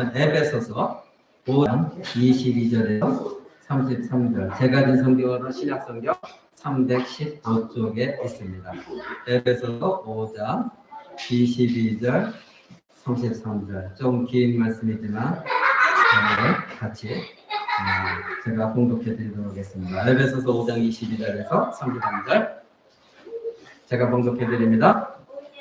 에베소서 5장 22절에서 33절, 제가 든 성경으로 신약성경 315쪽에 있습니다. 에베소서 5장 22절 33절, 좀 긴 말씀이지만 같이 제가 봉독해 드리도록 하겠습니다. 에베소서 5장 22절에서 33절 제가 봉독해 드립니다.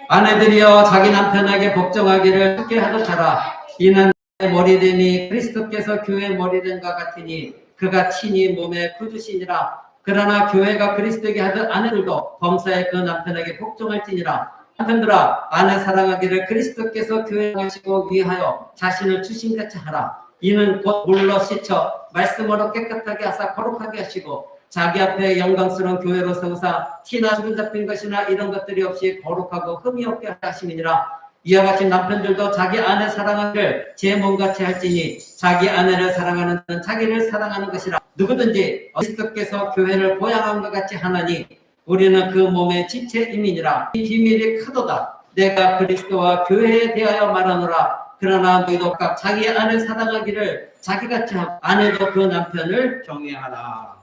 아내들이여 자기 남편에게 복종하기를 쉽게 하듯 하라. 이는 머리됨이 그리스도께서 교회 머리됨과 같으니 그가 친히 몸에 굳으시니라. 그러나 교회가 그리스도에게 하듯 아내들도 범사에 그 남편에게 복종할지니라. 남편들아 아내 사랑하기를 그리스도께서 교회에 하시고 위하여 자신을 주신같이 하라. 이는 곧 물로 씻어 말씀으로 깨끗하게 하사 거룩하게 하시고 자기 앞에 영광스러운 교회로 세우사 티나 주름 잡힌 것이나 이런 것들이 없이 거룩하고 흠이 없게 하심이니라. 이와 같이 남편들도 자기 아내 사랑하기를 제 몸같이 할지니 자기 아내를 사랑하는 자는 자기를 사랑하는 것이라. 누구든지 그리스도께서 교회를 보양한 것 같이 하나니 우리는 그 몸의 지체임이니라. 이 비밀이 크도다. 내가 그리스도와 교회에 대하여 말하노라. 그러나 너희도 각 자기 아내 사랑하기를 자기같이 하고 아내도 그 남편을 경외하라.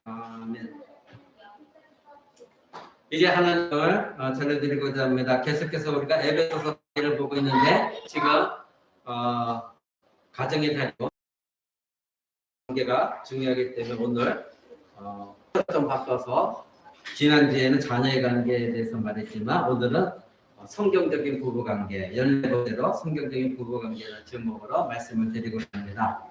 아멘. 이제 하나님을 전해드리고자 합니다. 계속해서 우리가 에베소서를 보고 있는데 지금 가정의 다리고 관계가 중요하기 때문에 오늘 좀 바꿔서 지난주에는 자녀의 관계에 대해서 말했지만 오늘은 성경적인 부부관계, 연례대로 성경적인 부부관계라는 제목으로 말씀을 드리고자 합니다.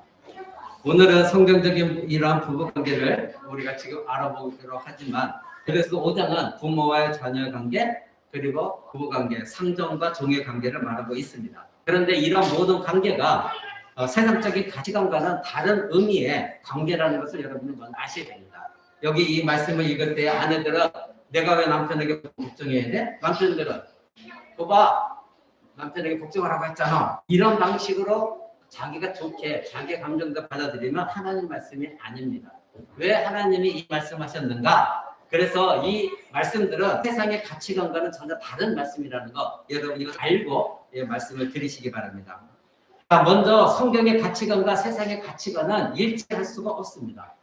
오늘은 성경적인 이러한 부부관계를 우리가 지금 알아보도록 하지만 그래서 5장은 부모와의 자녀의 관계 그리고 부부관계, 상정과 종의 관계를 말하고 있습니다. 그런데 이런 모든 관계가 세상적인 가치관과는 다른 의미의 관계라는 것을 여러분이 먼저 아셔야 됩니다. 여기 이 말씀을 읽을 때 아내들은 내가 왜 남편에게 복종해야 돼? 남편들은 그봐 남편에게 복종하라고 했잖아. 이런 방식으로 자기가 좋게 자기의 감정도 받아들이면 하나님 말씀이 아닙니다. 왜 하나님이 이 말씀하셨는가? 그래서 이 말씀들은 세상의 가치관과는 전혀 다른 말씀이라는 거 여러분이 알고 말씀을 들으시기 바랍니다. 먼저 성경의 가치관과 세상의 가치관은 일치할 수가 없습니다.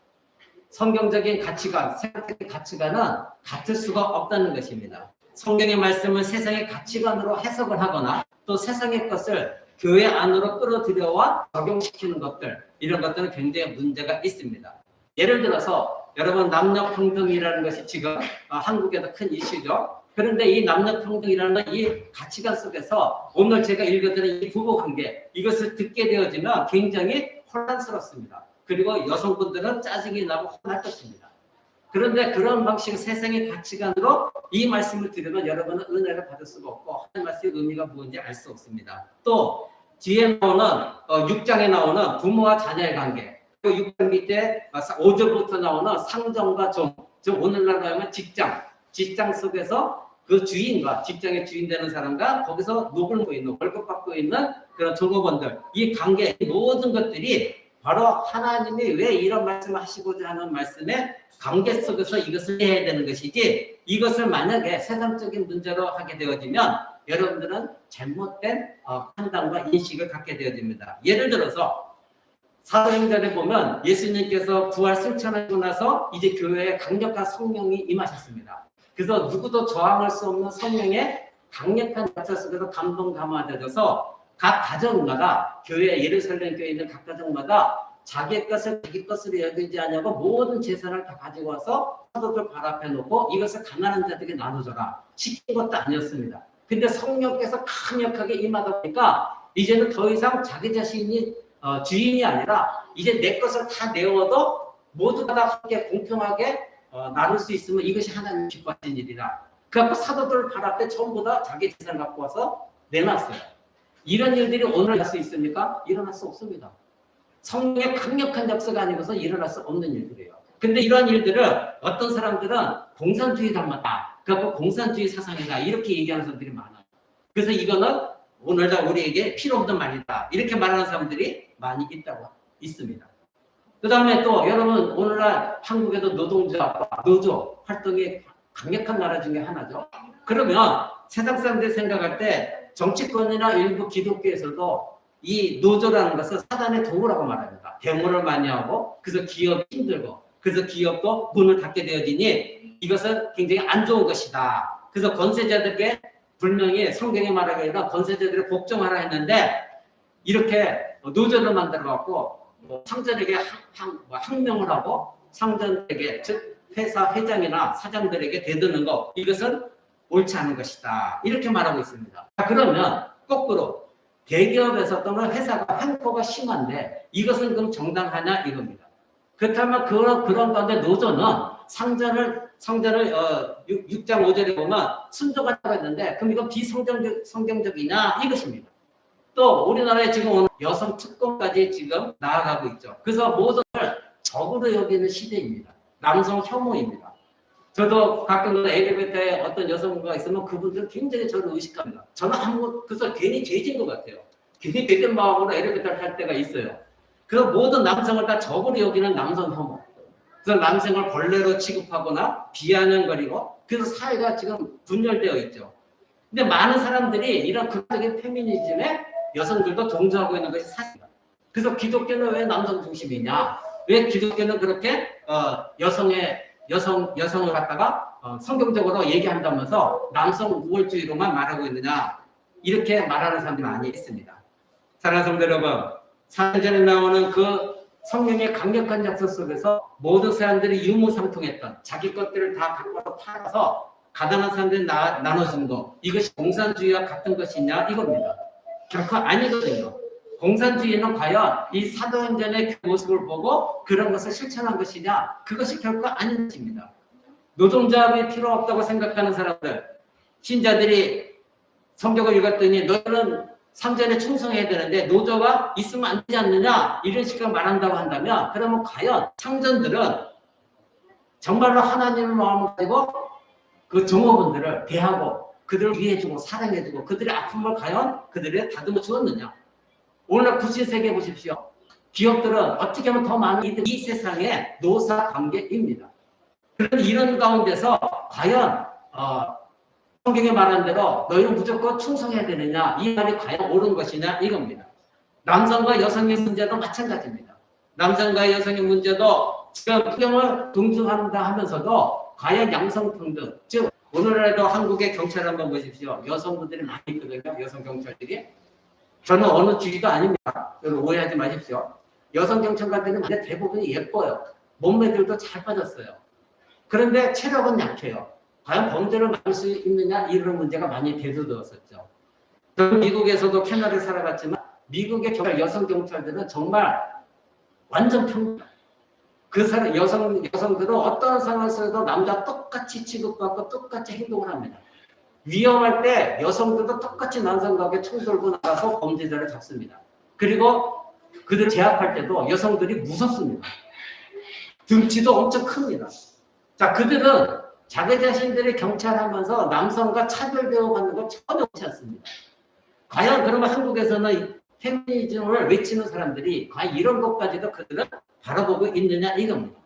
성경적인 가치관, 세상적인 가치관은 같을 수가 없다는 것입니다. 성경의 말씀을 세상의 가치관으로 해석을 하거나 또 세상의 것을 교회 안으로 끌어들여와 적용시키는 것들, 이런 것들은 굉장히 문제가 있습니다. 예를 들어서 여러분 남녀평등이라는 것이 지금 한국에도 큰 이슈죠. 그런데 이 남녀평등이라는 이 가치관 속에서 오늘 제가 읽어드린 이 부부관계, 이것을 듣게 되어지면 굉장히 혼란스럽습니다. 그리고 여성분들은 짜증이 나고 혼날 것입니다. 그런데 그런 방식 세상의 가치관으로 이 말씀을 들으면 여러분은 은혜를 받을 수가 없고 하나님 말씀의 의미가 무엇인지 알 수 없습니다. 또 뒤에 나오는 6장에 나오는 부모와 자녀의 관계, 또 6장 밑에 5절부터 나오는 상정과 종, 즉 오늘날 하면 직장 속에서 그 주인과 직장의 주인 되는 사람과 거기서 녹을 먹고 있는 월급 받고 있는 그런 종업원들, 이 관계 모든 것들이 바로 하나님이 왜 이런 말씀을 하시고자 하는 말씀의 관계 속에서 이것을 해야 되는 것이지, 이것을 만약에 세상적인 문제로 하게 되어지면 여러분들은 잘못된 판단과 인식을 갖게 되어집니다. 예를 들어서 사도행전에 보면 예수님께서 부활 승천하고 나서 이제 교회에 강력한 성령이 임하셨습니다. 그래서 누구도 저항할 수 없는 성령의 강력한 역사 속에서 감동 감화되어서 각 가정마다 교회 예루살렘 교회에 있는 각 가정마다 자기의 것을 자기 것으로 여기지 않냐고 모든 재산을 다 가지고 와서 사도들 발 앞에 놓고 이것을 가난한 자들에게 나눠줘라 시킨 것도 아니었습니다. 근데 성령께서 강력하게 임하다 보니까 이제는 더 이상 자기 자신이 주인이 아니라 이제 내 것을 다 내어도 모두가 다 함께 공평하게 나눌 수 있으면 이것이 하나님 기뻐하시는 일이라. 그래서 사도들 발 앞에 전부 다 자기 재산을 갖고 와서 내놨어요. 이런 일들이 오늘 할 수 있습니까? 일어날 수 없습니다. 성령의 강력한 역사가 아니고서 일어날 수 없는 일들이에요. 근데 이런 일들을 어떤 사람들은 공산주의 닮았다, 그래서 공산주의 사상이다 이렇게 얘기하는 사람들이 많아요. 그래서 이거는 오늘날 우리에게 필요 없는 말이다 이렇게 말하는 사람들이 많이 있습니다. 그 다음에 또 여러분 오늘날 한국에도 노동조합과 노조 활동이 강력한 나라 중에 하나죠. 그러면 세상 사람들이 생각할 때 정치권이나 일부 기독교에서도 이 노조라는 것은 사단의 도구라고 말합니다. 데모를 많이 하고 그래서 기업이 힘들고 그래서 기업도 문을 닫게 되어지니 이것은 굉장히 안 좋은 것이다. 그래서 권세자들께 분명히 성경에 말하기에 권세자들을 복종하라 했는데 이렇게 노조를 만들어갖고 상전에게 항명을 하고 상전에게 즉 회사 회장이나 사장들에게 대드는 것 이것은 옳지 않은 것이다. 이렇게 말하고 있습니다. 그러면 거꾸로 대기업에서 또는 회사가 횡포가 심한데 이것은 그럼 정당하냐 이겁니다. 그렇다면 그런 가운데 노조는 상전을 6장 5절에 보면 순종하라고 했는데 그럼 이건 비성경적이냐 이것입니다. 또 우리나라에 지금 오늘 여성 특권까지 지금 나아가고 있죠. 그래서 모든 걸 적으로 여기는 시대입니다. 남성 혐오입니다. 저도 가끔 엘리베이터에 어떤 여성분과 있으면 그분들은 굉장히 저를 의식합니다. 저는 그래서 괜히 죄진 것 같아요. 괜히 죄진 마음으로 엘리베이터를 탈 때가 있어요. 그래서 모든 남성을 다 적으로 여기는 남성 혐오. 그래서 남성을 벌레로 취급하거나 비아냥거리고 그래서 사회가 지금 분열되어 있죠. 근데 많은 사람들이 이런 극단적인 페미니즘에 여성들도 동조하고 있는 것이 사실입니다. 그래서 기독교는 왜 남성 중심이냐? 왜 기독교는 그렇게 여성을 갖다가 성경적으로 얘기한다면서 남성 우월주의로만 말하고 있느냐? 이렇게 말하는 사람들이 많이 있습니다. 사랑하는 성도 여러분, 사전에 나오는 그 성령의 강력한 약속 속에서 모든 사람들이 유무상통했던 자기 것들을 다 갖고 팔아서 가난한 사람들이 나눠주는 것 이것이 공산주의와 같은 것이냐 이겁니다. 결코 아니거든요. 공산주의는 과연 이 사도행전의 그 모습을 보고 그런 것을 실천한 것이냐 그것이 결코 아닌 것입니다. 노동조합이 필요 없다고 생각하는 사람들 신자들이 성경을 읽었더니 너희는 상전에 충성해야 되는데 노조가 있으면 안 되지 않느냐 이런 식으로 말한다고 한다면 그러면 과연 상전들은 정말로 하나님의 마음을 가지고 그 종업원들을 대하고 그들을 위해주고 사랑해주고 그들의 아픔을 과연 그들에 다듬어 주었느냐. 오늘 9세기에 보십시오. 기업들은 어떻게 하면 더 많은 이득 이 세상의 노사 관계입니다. 그런데 이런 가운데서 과연 성경에 말한 대로 너희는 무조건 충성해야 되느냐 이 말이 과연 옳은 것이냐 이겁니다. 남성과 여성의 문제도 마찬가지입니다. 남성과 여성의 문제도 지금 성경을 존중한다 하면서도 과연 양성평등 즉 오늘날에도 한국의 경찰 한번 보십시오. 여성분들이 많이 있거든요. 여성 경찰들이. 저는 어느 주의도 아닙니다. 여러분 오해하지 마십시오. 여성 경찰관들은 대부분이 예뻐요. 몸매들도 잘 빠졌어요. 그런데 체력은 약해요. 과연 범죄를 막을 수 있느냐 이런 문제가 많이 대두되었었죠. 저는 미국에서도 캐나다에 살아갔지만 미국의 여성 경찰들은 정말 완전 평등. 그 사람 여성들은 어떤 상황에서도 남자 똑같이 취급받고 똑같이 행동을 합니다. 위험할 때 여성들도 똑같이 남성과 총 들고 나가서 범죄자를 잡습니다. 그리고 그들 제압할 때도 여성들이 무섭습니다. 등치도 엄청 큽니다. 자, 그들은 자기 자신들이 경찰하면서 남성과 차별대우 받는 걸 전혀 없지 않습니다. 과연 그러면 한국에서는 페미니즘을 외치는 사람들이 과연 이런 것까지도 그들은 바라보고 있느냐 이겁니다.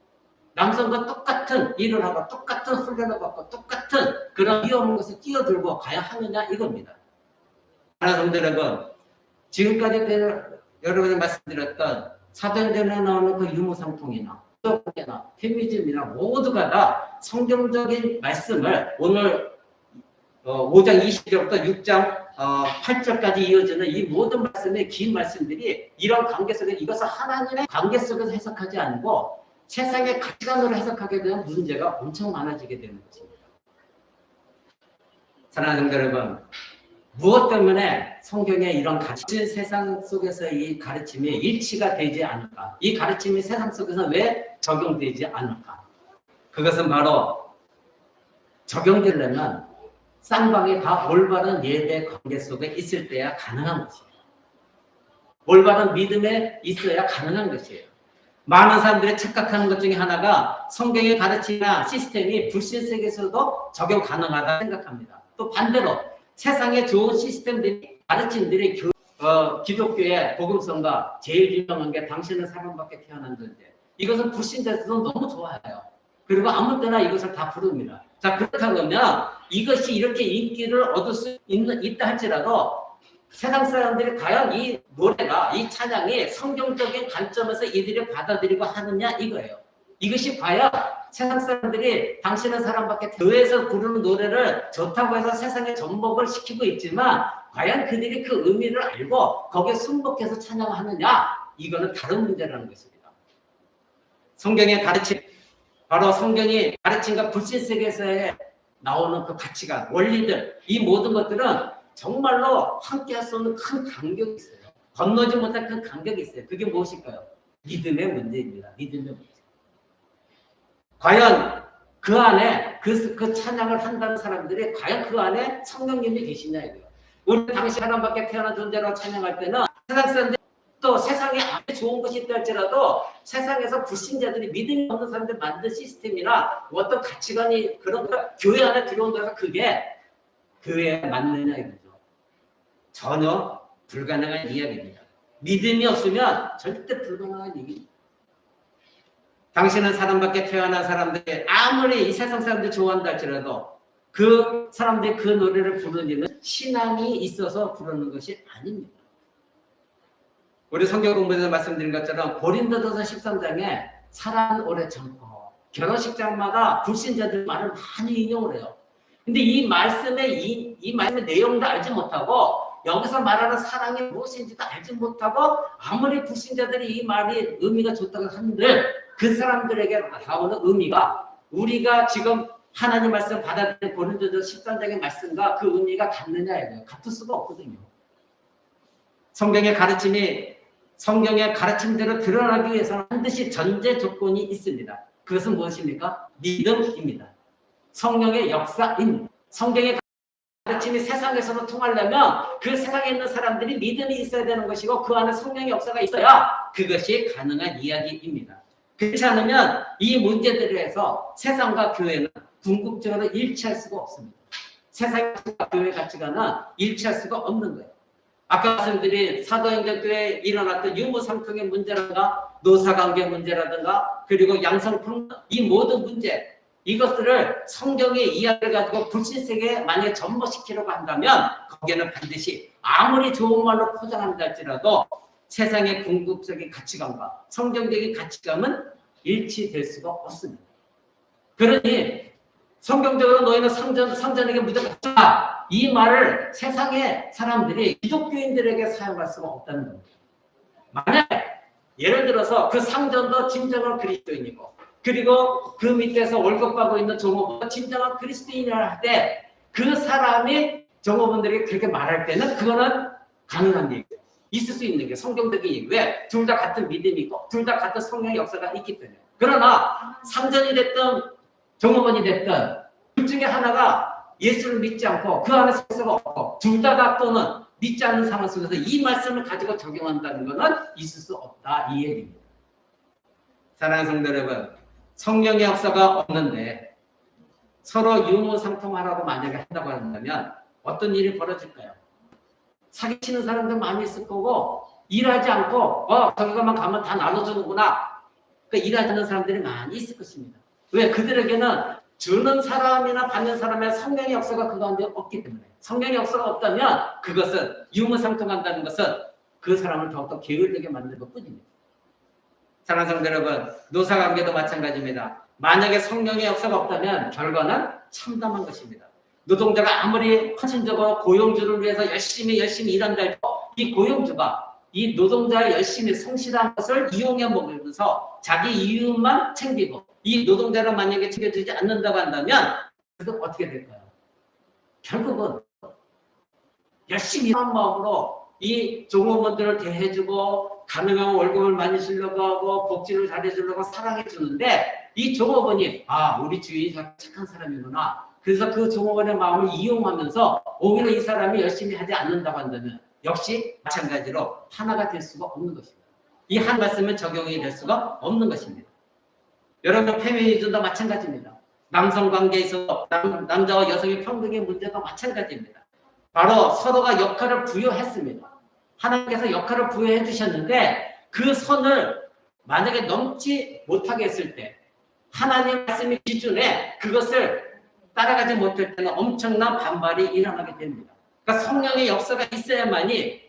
남성과 똑같은 일을 하고 똑같은 훈련을 받고 똑같은 그런 위험한 것을 뛰어들고 과연 하느냐 이겁니다. 하나 여러분, 지금까지 여러분이 말씀드렸던 사도행전에 나오는 그 유무상통이나 페미니즘이나 모두가 다 성경적인 말씀을 오늘 5장 20절부터 6장 8절까지 이어지는 이 모든 말씀의 긴 말씀들이 이런 관계 속에 이것을 하나님의 관계 속에서 해석하지 않고 세상의 가치관으로 해석하게 되는 문제가 엄청 많아지게 되는 것입니다. 사랑하는 성도 여러분, 무엇 때문에 성경의 이런 가치 세상 속에서 이 가르침이 일치가 되지 않을까? 이 가르침이 세상 속에서 왜 적용되지 않을까? 그것은 바로 적용되려면 쌍방이 다 올바른 예배 관계 속에 있을 때야 가능한 것이에요. 올바른 믿음에 있어야 가능한 것이에요. 많은 사람들이 착각하는 것 중에 하나가 성경의 가르침이나 시스템이 불신 세계에서도 적용 가능하다 생각합니다. 또 반대로 세상의 좋은 시스템들이 가르침들이 기독교의 복음성과 제일 유명한 게 당신은 사람밖에 태어난 존재. 이것은 불신자들도 너무 좋아해요. 그리고 아무 때나 이것을 다 부릅니다. 자, 그렇다면 이것이 이렇게 인기를 얻을 수 있다 할지라도 세상 사람들이 과연 이 노래가, 이 찬양이 성경적인 관점에서 이들이 받아들이고 하느냐 이거예요. 이것이 과연 세상 사람들이 당신은 사람밖에 교회에서 부르는 노래를 좋다고 해서 세상에 접목을 시키고 있지만 과연 그들이 그 의미를 알고 거기에 순복해서 찬양하느냐, 이거는 다른 문제라는 것입니다. 성경의 가르침, 바로 성경이 가르침과 불신 세계에서의 나오는 그 가치관, 원리들, 이 모든 것들은 정말로 함께 할 수 없는 큰 간격이 있어요. 건너지 못할 큰 간격이 있어요. 그게 무엇일까요? 믿음의 문제입니다. 믿음의 문제. 과연 그 안에 그 찬양을 한다는 사람들이 과연 그 안에 성령님이 계시냐 이거예요. 우리 당시 사람밖에 태어난 존재라고 찬양할 때는 세상 사람들이 또 세상에 아무리 좋은 것이 있다 할지라도 세상에서 불신자들이 믿음이 없는 사람들 만든 시스템이나 어떤 가치관이 그런 거 교회 안에 들어온다고 그게 교회에 맞느냐 이거죠. 전혀 불가능한 이야기입니다. 믿음이 없으면 절대 불가능한 얘기입니다. 당신은 사람밖에 태어난 사람들이 아무리 이 세상 사람들이 좋아한다 할지라도 그 사람들이 그 노래를 부르는 일은 신앙이 있어서 부르는 것이 아닙니다. 우리 성경 공부에서 말씀드린 것처럼 고린도전서 13장에 사랑은 오래 참고, 결혼식장마다 불신자들 말을 많이 인용을 해요. 근데 이 말씀의 말씀의 내용도 알지 못하고 여기서 말하는 사랑이 무엇인지도 알지 못하고 아무리 불신자들이 이 말이 의미가 좋다고 한들 그 사람들에게 나오는 의미가 우리가 지금 하나님 말씀 받아들인 고린도전서 13장의 말씀과 그 의미가 같느냐 이거예요. 같을 수가 없거든요. 성경의 가르침대로 드러나기 위해서는 반드시 전제 조건이 있습니다. 그것은 무엇입니까? 믿음입니다. 성령의 역사입니다. 성경의 가르침이 세상에서도 통하려면 그 세상에 있는 사람들이 믿음이 있어야 되는 것이고 그 안에 성령의 역사가 있어야 그것이 가능한 이야기입니다. 그렇지 않으면 이 문제들에 대해서 세상과 교회는 궁극적으로 일치할 수가 없습니다. 세상과 교회 가치관은 일치할 수가 없는 거예요. 아까 말씀드린 사도행전교회에 일어났던 유무상통의 문제라든가 노사관계 문제라든가 그리고 양성평등, 이 모든 문제, 이것들을 성경의 이야기를 가지고 불신세계에 만약에 접목시키려고 한다면 거기에는 반드시 아무리 좋은 말로 포장한다 할지라도 세상의 궁극적인 가치관과 성경적인 가치관은 일치될 수가 없습니다. 그러니 성경적으로 너희는 성전에게 무조건 이 말을 세상의 사람들이 기독교인들에게 사용할 수가 없다는 겁니다. 만약에 예를 들어서 그 상전도 진정한 그리스도인이고 그리고 그 밑에서 월급 받고 있는 종업원도 진정한 그리스도인이라 할 때 그 사람이 종업원들에게 그렇게 말할 때는 그거는 가능한 얘기예요. 있을 수 있는 게 성경적인 얘기. 왜? 둘 다 같은 믿음이 있고 둘 다 같은 성령의 역사가 있기 때문에. 그러나 상전이 됐든 종업원이 됐든 둘 중에 하나가 예수를 믿지 않고 그 안에 성서가 없고 둘 다 또는 믿지 않는 상황 속에서 이 말씀을 가지고 적용한다는 것은 있을 수 없다 이 얘기입니다. 사랑하는 성도 여러분, 성령의 역사가 없는데 서로 유무상통하라고 만약에 한다고 한다면 어떤 일이 벌어질까요? 사기치는 사람들 많이 있을 거고 일하지 않고 저기가만 가면 다 나눠주는구나. 그러니까 일하지 않는 사람들이 많이 있을 것입니다. 왜? 그들에게는 주는 사람이나 받는 사람의 성령의 역사가 그 가운데 없기 때문에. 성령의 역사가 없다면 그것은 유무상통한다는 것은 그 사람을 더욱더 게을르게 만드는 것뿐입니다. 사랑하는 성도 여러분, 노사관계도 마찬가지입니다. 만약에 성령의 역사가 없다면 결과는 참담한 것입니다. 노동자가 아무리 헌신적으로 고용주를 위해서 열심히 일한다 해도 이 고용주가 이 노동자의 열심히 성실한 것을 이용해 먹으면서 자기 이윤만 챙기고 이 노동자를 만약에 챙겨주지 않는다고 한다면 그래도 어떻게 될까요? 결국은 열심히 일한 마음으로 이 종업원들을 대해주고 가능하면 월급을 많이 주려고 하고 복지를 잘해주려고 사랑해주는데 이 종업원이 우리 주인이 착한 사람이구나. 그래서 그 종업원의 마음을 이용하면서 오히려 이 사람이 열심히 하지 않는다고 한다면 역시 마찬가지로 하나가 될 수가 없는 것입니다. 이 한 말씀은 적용이 될 수가 없는 것입니다. 여러분, 페미니즘도 마찬가지입니다. 남성 관계에서 남자와 여성의 평등의 문제도 마찬가지입니다. 바로 서로가 역할을 부여했습니다. 하나님께서 역할을 부여해 주셨는데 그 선을 만약에 넘지 못하게 했을 때 하나님 말씀의 기준에 그것을 따라가지 못할 때는 엄청난 반발이 일어나게 됩니다. 그러니까 성령의 역사가 있어야만이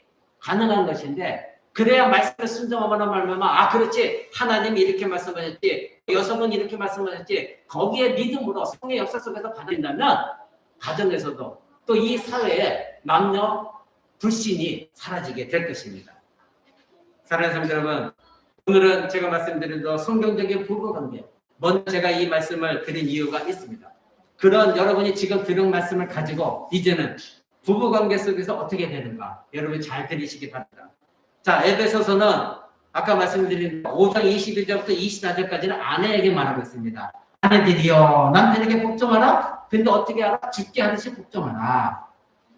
가능한 것인데 그래야 말씀을 순종하거나 말면 그렇지 하나님이 이렇게 말씀하셨지 여성은 이렇게 말씀하셨지 거기에 믿음으로 성의 역사 속에서 받아들인다면 가정에서도 또 이 사회에 남녀 불신이 사라지게 될 것입니다. 사랑하는 성도 여러분, 오늘은 제가 말씀드린 대로 성경적인 부부관계 먼저 제가 이 말씀을 드린 이유가 있습니다. 그런 여러분이 지금 들은 말씀을 가지고 이제는 부부관계 속에서 어떻게 되는가 여러분 잘 들으시기 바랍니다. 자, 에베소서는 아까 말씀드린 5장 21절부터 24절까지는 아내에게 말하고 있습니다. 아내들이여 남편에게 복종하라. 근데 어떻게 하라? 죽게 하듯이 복종하라.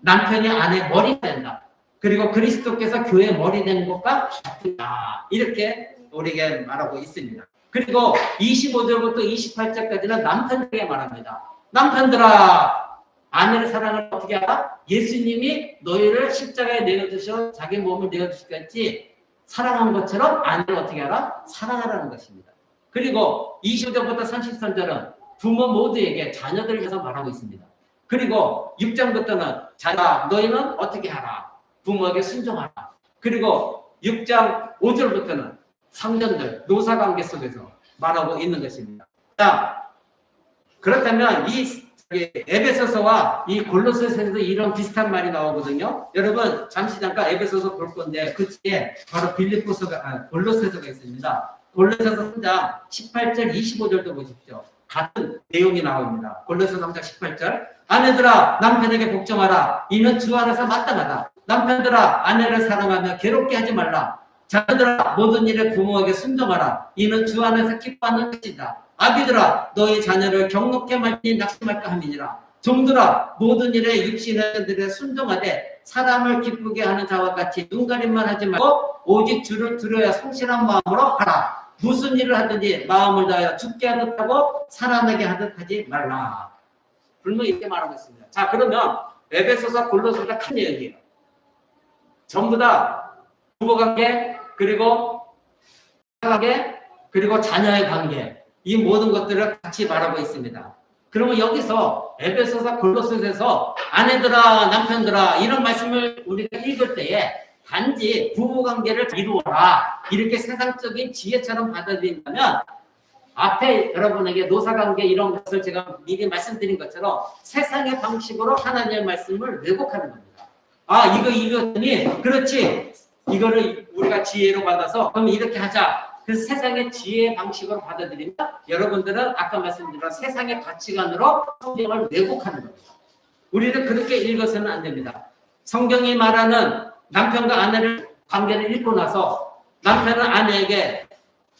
남편이 아내 머리가 된다. 그리고 그리스도께서 교회 머리 되는 것과 같다. 이렇게 우리에게 말하고 있습니다. 그리고 25절부터 28절까지는 남편에게 말합니다. 남편들아 아내를 사랑을 어떻게 하라? 예수님이 너희를 십자가에 내어주셔 자기 몸을 내어주시겠지 사랑한 것처럼 아내를 어떻게 하라? 사랑하라는 것입니다. 그리고 25절부터 33절은 부모 모두에게 자녀들을 위해서 말하고 있습니다. 그리고 6장부터는 자녀 너희는 어떻게 하라? 부모에게 순종하라. 그리고 6장 5절부터는 상전들 노사관계 속에서 말하고 있는 것입니다. 자, 그렇다면 이 에베소서와 이 골로새서에도 이런 비슷한 말이 나오거든요. 여러분 잠시 잠깐 에베소서 볼 건데 그 뒤에 바로 빌립보서가 골로새서가 있습니다. 골로새서 3장 18절 25절도 보십시오. 같은 내용이 나옵니다. 골로새서 3장 18절 아내들아 남편에게 복종하라. 이는 주 안에서 마땅하다. 남편들아 아내를 사랑하며 괴롭게 하지 말라. 자녀들아 모든 일에 부모에게 순종하라. 이는 주 안에서 기뻐하는 것이다. 아비들아 너희 자녀를 경록해 말지 낙심할까 함이니라. 종들아 모든 일에 육신의 들에 순종하되 사람을 기쁘게 하는 자와 같이 눈가림만 하지 말고 오직 주를 들어야 성실한 마음으로 하라. 무슨 일을 하든지 마음을 다하여 죽게 하듯 하고 살아나게 하듯 하지 말라. 불문 이렇게 말하고 있습니다. 자, 그러면 에베소서 골로새서가 큰 내용이에요. 전부 다 부부관계 그리고 관계 그리고 자녀의 관계 이 모든 것들을 같이 말하고 있습니다. 그러면 여기서 에베소서 골로새서에서 아내들아 남편들아 이런 말씀을 우리가 읽을 때에 단지 부부관계를 이루어라 이렇게 세상적인 지혜처럼 받아들인다면 앞에 여러분에게 노사관계 이런 것을 제가 미리 말씀드린 것처럼 세상의 방식으로 하나님의 말씀을 왜곡하는 겁니다. 이거더니 그렇지 이거를 우리가 지혜로 받아서 그럼 이렇게 하자. 그래서 세상의 지혜의 방식으로 받아들이면 여러분들은 아까 말씀드린 세상의 가치관으로 성경을 왜곡하는 겁니다. 우리는 그렇게 읽어서는 안 됩니다. 성경이 말하는 남편과 아내를 관계를 읽고 나서 남편은 아내에게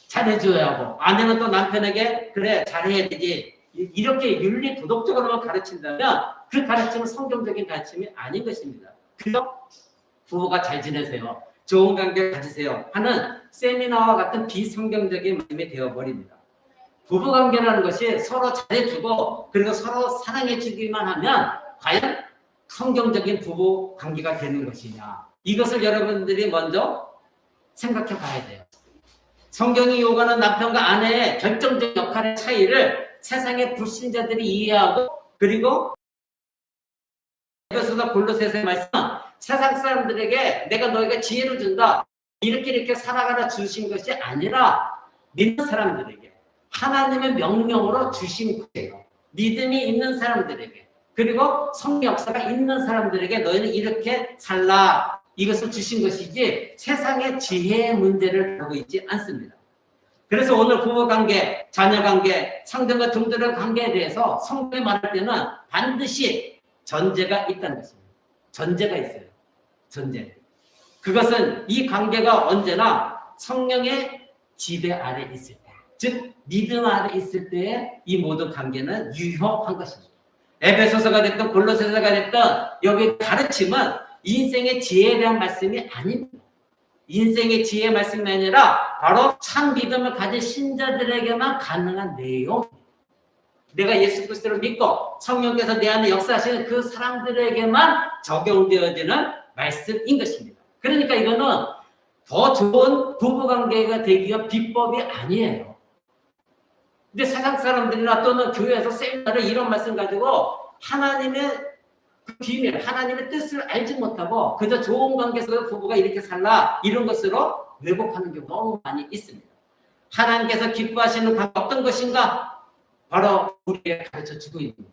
잘해줘야 하고 아내는 또 남편에게 그래 잘해야 되지 이렇게 윤리 도덕적으로만 가르친다면 그 가르침은 성경적인 가르침이 아닌 것입니다. 그래서 부부가 잘 지내세요. 좋은 관계 가지세요 하는 세미나와 같은 비성경적인 말씀이 되어버립니다. 부부관계라는 것이 서로 잘해주고 그리고 서로 사랑해주기만 하면 과연 성경적인 부부관계가 되는 것이냐 이것을 여러분들이 먼저 생각해 봐야 돼요. 성경이 요구하는 남편과 아내의 결정적 역할의 차이를 세상의 불신자들이 이해하고 그리고 에베소서 골로새서의 말씀은 세상 사람들에게 내가 너희가 지혜를 준다 이렇게 살아가라 주신 것이 아니라 믿는 사람들에게 하나님의 명령으로 주신 거예요. 믿음이 있는 사람들에게 그리고 성령 역사가 있는 사람들에게 너희는 이렇게 살라 이것을 주신 것이지 세상의 지혜의 문제를 다루고 있지 않습니다. 그래서 오늘 부부관계, 자녀관계, 상대과 동들의 관계에 대해서 성경이 말할 때는 반드시 전제가 있다는 것입니다. 전제가 있어요. 전제. 그것은 이 관계가 언제나 성령의 지배 아래 있을 때, 즉 믿음 아래 있을 때에 이 모든 관계는 유효한 것입니다. 에베소서가 됐든 골로새서가 됐든 여기 가르침은 인생의 지혜에 대한 말씀이 아닙니다. 인생의 지혜의 말씀이 아니라 바로 참 믿음을 가진 신자들에게만 가능한 내용. 내가 예수 그리스도를 믿고 성령께서 내 안에 역사하시는 그 사람들에게만 적용되어지는 말씀인 것입니다. 그러니까 이거는 더 좋은 부부관계가 되기 위한 비법이 아니에요. 근데 세상 사람들이나 또는 교회에서 세미나를 이런 말씀 가지고 하나님의 그 비밀, 하나님의 뜻을 알지 못하고 그저 좋은 관계 속에서 부부가 이렇게 살라 이런 것으로 왜곡하는 경우가 너무 많이 있습니다. 하나님께서 기뻐하시는 관계 어떤 것인가? 바로 우리에게 가르쳐주고 있는 거예요.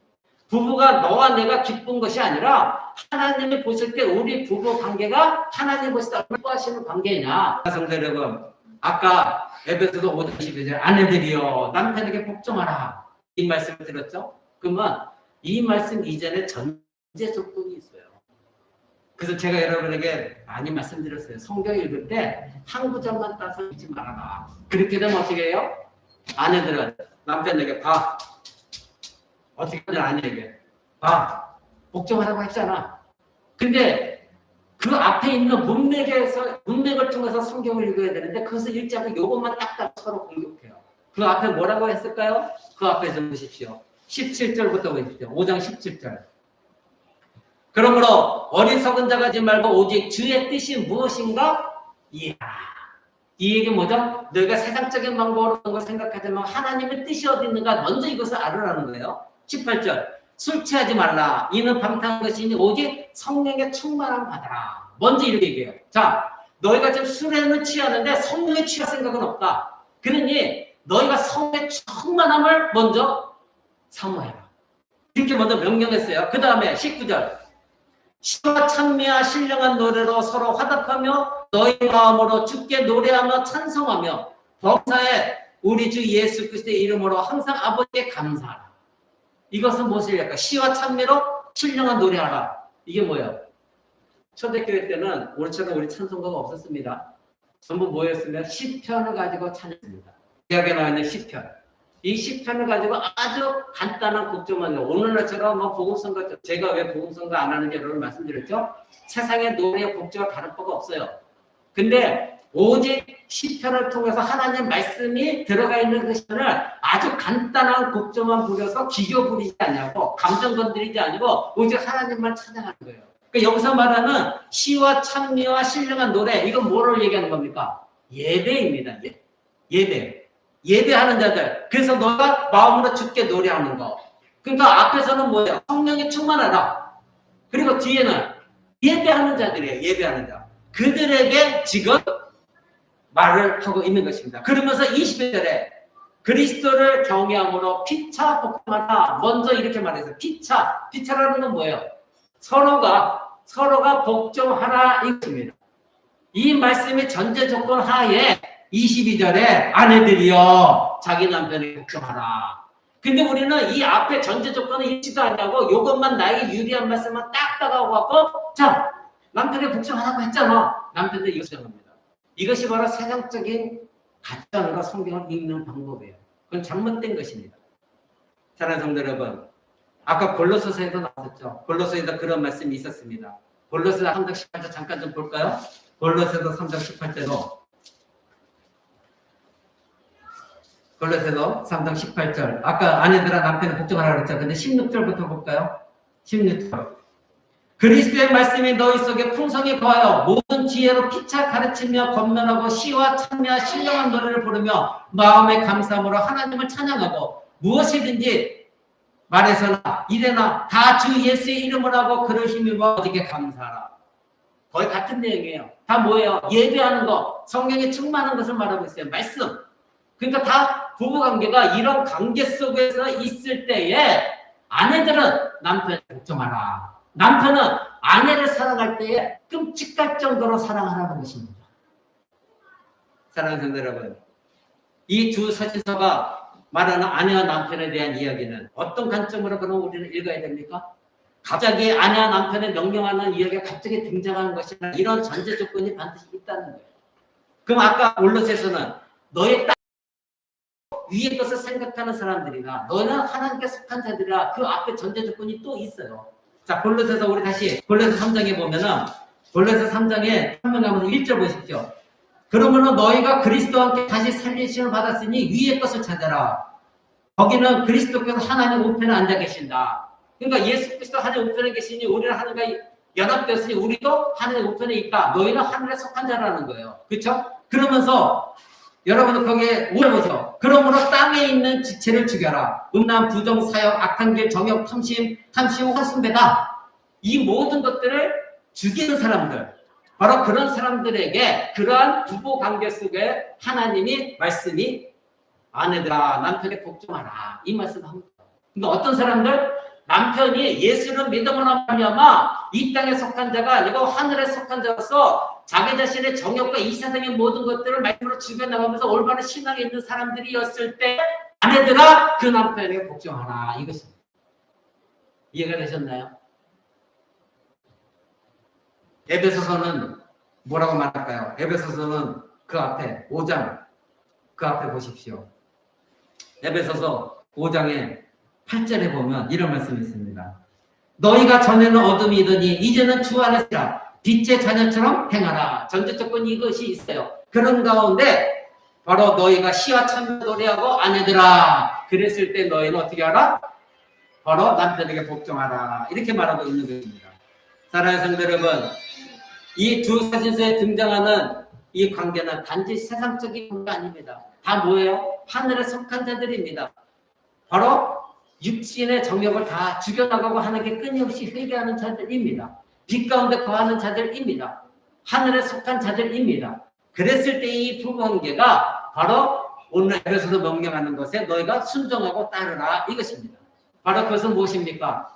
부부가 너와 내가 기쁜 것이 아니라 하나님이 보실 때 우리 부부 관계가 하나님 보실 때 얼마나 기뻐하시는 관계냐. 성도 여러분, 아까 에베소서 5장 12절 아내들이여 남편에게 복종하라 이 말씀을 들었죠? 그러면 이 말씀 이전에 전제 조건이 있어요. 그래서 제가 여러분에게 많이 말씀드렸어요. 성경 읽을 때 한 구절만 따서 읽지 말아라. 그렇게 되면 어떻게 해요? 아내들은 남편에게 봐. 어떻게 하냐 아내에게 봐. 복종하라고 했잖아. 근데 그 앞에 있는 문맥을 통해서 성경을 읽어야 되는데 그것을 읽지 않고 요것만 딱딱 서로 공격해요. 그 앞에 뭐라고 했을까요? 그 앞에 좀 보십시오. 17절부터 보십시오. 5장 17절. 그러므로 어리석은 자가 하지 말고 오직 주의 뜻이 무엇인가? 이야. 이 얘기 뭐죠? 너희가 세상적인 방법으로 그런 걸 생각하지 말고 하나님의 뜻이 어디 있는가 먼저 이것을 알으라는 거예요. 18절. 술 취하지 말라. 이는 방탕한 것이니 오직 성령의 충만함 받아라. 먼저 이렇게 얘기해요. 자, 너희가 지금 술에는 취하는데 성령에 취할 생각은 없다. 그러니 너희가 성령의 충만함을 먼저 사모해라. 이렇게 먼저 명령했어요. 그 다음에 19절. 시와 찬미와 신령한 노래로 서로 화답하며 너희 마음으로 주께 노래하며 찬송하며 범사에 우리 주 예수 그리스도의 이름으로 항상 아버지께 감사하라. 이것은 무엇일까? 시와 찬미로 신령한 노래하라. 이게 뭐예요? 초대교회 때는 우리처럼 우리 찬송가가 없었습니다. 전부 뭐였으면 시편을 가지고 찬양했습니다. 대학에 나와 있는 시편. 이 시편을 가지고 아주 간단한 곡조만 해요. 오늘날처럼 뭐 복음성가, 제가 왜 복음성가 안 하는지 여러분 말씀드렸죠? 세상의 노래의 곡조가 다를 바가 없어요. 근데 오직 시편을 통해서 하나님 말씀이 들어가 있는 그 시편을 아주 간단한 곡조만 부려서 기교 부리지 않냐고 감정 건드리지 아니고 오직 하나님만 찬양하는 거예요. 그러니까 여기서 말하는 시와 찬미와 신령한 노래, 이건 뭐를 얘기하는 겁니까? 예배입니다. 예배. 예배하는 자들. 그래서 너가 마음으로 주께 노래하는 거. 그러니까 앞에서는 뭐예요? 성령이 충만하라. 그리고 뒤에는 예배하는 자들이에요. 예배하는 자. 그들에게 지금 말을 하고 있는 것입니다. 그러면서 20절에 그리스도를 경외함으로 피차 복종하라. 먼저 이렇게 말해서 피차라는 건 뭐예요? 서로가 복종하라 이것입니다. 이 말씀의 전제 조건 하에 22절에 아내들이여 자기 남편에게 복종하라. 근데 우리는 이 앞에 전제 조건을 읽지도 않냐고 이것만 나에게 유리한 말씀만 딱 따가고 자 남편에게 복종하라고 했잖아. 남편도 이것을 합니다. 이것이 바로 세상적인 가짜가 성경을 읽는 방법이에요. 그건 잘못된 것입니다. 사랑하는 성도 여러분, 아까 골로새서에도 나왔었죠. 골로새에도 그런 말씀이 있었습니다. 골로새 3장 18절 잠깐 좀 볼까요? 골로새서 3장 18절로 골로새서 3장 18절. 아까 아내들아 남편을 복종하라고 그랬죠. 근데 16절부터 볼까요? 16절. 그리스도의 말씀이 너희 속에 풍성히 거하여 모든 지혜로 피차 가르치며 권면하고 시와 찬미와 신령한 노래를 부르며 마음의 감사함으로 하나님을 찬양하고 무엇이든지 말해서나 이래나 다 주 예수의 이름을 하고 그를 힘입어 어디게 감사하라. 거의 같은 내용이에요. 다 뭐예요? 예배하는 거, 성령에 충만한 것을 말하고 있어요. 말씀. 그러니까 다 부부관계가 이런 관계 속에서 있을 때에 아내들은 남편을 복종하라. 남편은 아내를 사랑할 때에 끔찍할 정도로 사랑하라는 것입니다. 사랑하는 성도 여러분, 이 두 서신서가 말하는 아내와 남편에 대한 이야기는 어떤 관점으로 그럼 우리는 읽어야 됩니까? 갑자기 아내와 남편을 명령하는 이야기가 갑자기 등장하는 것이나 이런 전제 조건이 반드시 있다는 거예요. 그럼 아까 골로새서는 너의 딸 위의 것을 생각하는 사람들이나 너는 하나님께 속한 자들이라 그 앞에 전제 조건이 또 있어요. 자, 골로새서 우리 다시 골로새 3장에 보면은 골로새 3장에 한번 1절 보십시오. 그러므로 너희가 그리스도와 함께 다시 살리심을 받았으니 위의 것을 찾아라. 거기는 그리스도께서 하나님 우편에 앉아 계신다. 그러니까 예수 그리스도 하나님 우편에 계시니 우리는 하나님과 연합되었으니 우리도 하나님 우편에 있다. 너희는 하늘에 속한 자라는 거예요. 그렇죠? 그러면서 여러분은 거기에 물어보죠. 그러므로 땅에 있는 지체를 죽여라. 음란, 부정, 사역, 악한 길, 정욕, 탐심, 환승배다. 이 모든 것들을 죽이는 사람들, 바로 그런 사람들에게 그러한 부부 관계 속에 하나님이 말씀이 아내들아 남편에 복종하라 이 말씀을 합니다. 근데 어떤 사람들? 남편이 예수를 믿음으로 말미암아 이 땅에 속한 자가 아니고 하늘에 속한 자로서 자기 자신의 정욕과 이 세상의 모든 것들을 말씀으로 죽여나가면서 올바른 신앙에 있는 사람들이었을 때 아내들아 그 남편에게 복종하라 이것입니다. 이해가 되셨나요? 에베소서는 뭐라고 말할까요? 에베소서는 그 앞에 5장 그 앞에 보십시오. 에베소서 5장에 8절에 보면 이런 말씀이 있습니다. 너희가 전에는 어둠이더니 이제는 주 안에 살아 빛의 자녀처럼 행하라. 전제 조건이 이것이 있어요. 그런 가운데 바로 너희가 시와 참여 노래하고 아내들아 그랬을 때 너희는 어떻게 하라? 바로 남편에게 복종하라. 이렇게 말하고 있는 것입니다. 사랑하는 성도 여러분, 이 두 사진서에 등장하는 이 관계는 단지 세상적인 관계 아닙니다. 다 뭐예요? 하늘에 속한 자들입니다. 바로 육신의 정욕을 다 죽여나가고 하는 게 끊임없이 회개하는 자들입니다. 빛 가운데 거하는 자들입니다. 하늘에 속한 자들입니다. 그랬을 때 이 부부관계가 바로 오늘 에베소서 명령하는 것에 너희가 순종하고 따르라 이것입니다. 바로 그것은 무엇입니까?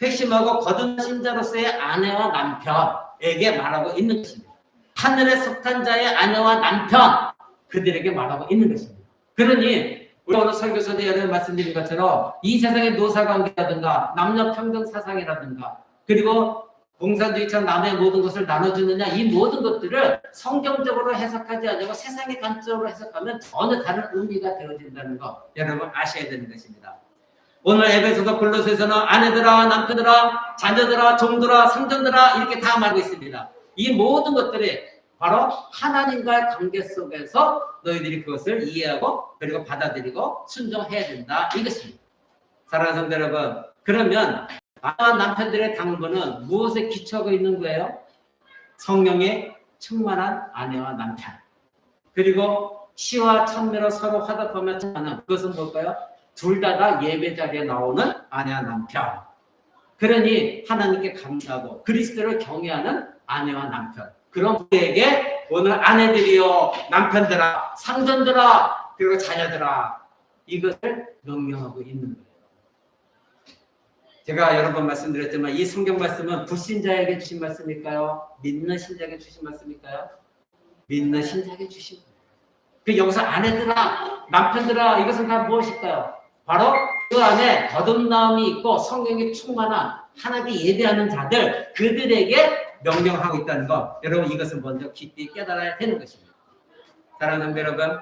회심하고 거듭나신 자로서의 아내와 남편에게 말하고 있는 것입니다. 하늘에 속한 자의 아내와 남편 그들에게 말하고 있는 것입니다. 그러니 우리 오늘 설교서 때 여러분 말씀드린 것처럼 이 세상의 노사관계라든가 남녀평등 사상이라든가 그리고 공산주의처럼 남의 모든 것을 나눠주느냐 이 모든 것들을 성경적으로 해석하지 않고 세상의 관점으로 해석하면 전혀 다른 의미가 되어진다는 거 여러분 아셔야 되는 것입니다. 오늘 에베소서 골로새서는 아내들아 남편들아 자녀들아 종들아 성전들아 이렇게 다 말하고 있습니다. 이 모든 것들이 바로 하나님과의 관계 속에서 너희들이 그것을 이해하고 그리고 받아들이고 순종해야 된다 이것입니다. 사랑하는 성도 여러분, 그러면 아내와 남편들의 당부는 무엇에 기초하고 있는 거예요? 성령에 충만한 아내와 남편 그리고 시와 찬미로 서로 화답하며 청하는 그것은 뭘까요? 둘 다 예배 자리에 나오는 아내와 남편 그러니 하나님께 감사하고 그리스도를 경외하는 아내와 남편 그런 부부에게 오늘 아내들이요 남편들아 상전들아 그리고 자녀들아 이것을 명령하고 있는 거예요. 제가 여러 번 말씀드렸지만 이 성경 말씀은 불신자에게 주신 말씀일까요? 믿는 신자에게 주신 말씀일까요? 믿는 신자에게 주신 거예요. 그 여기서 아내들아 남편들아 이것은 다 무엇일까요? 바로 그 안에 거듭남이 있고 성령이 충만한 하나님께 예배하는 자들 그들에게 명령하고 있다는 것 여러분 이것을 먼저 깊이 깨달아야 되는 것입니다. 사랑하는 성도 여러분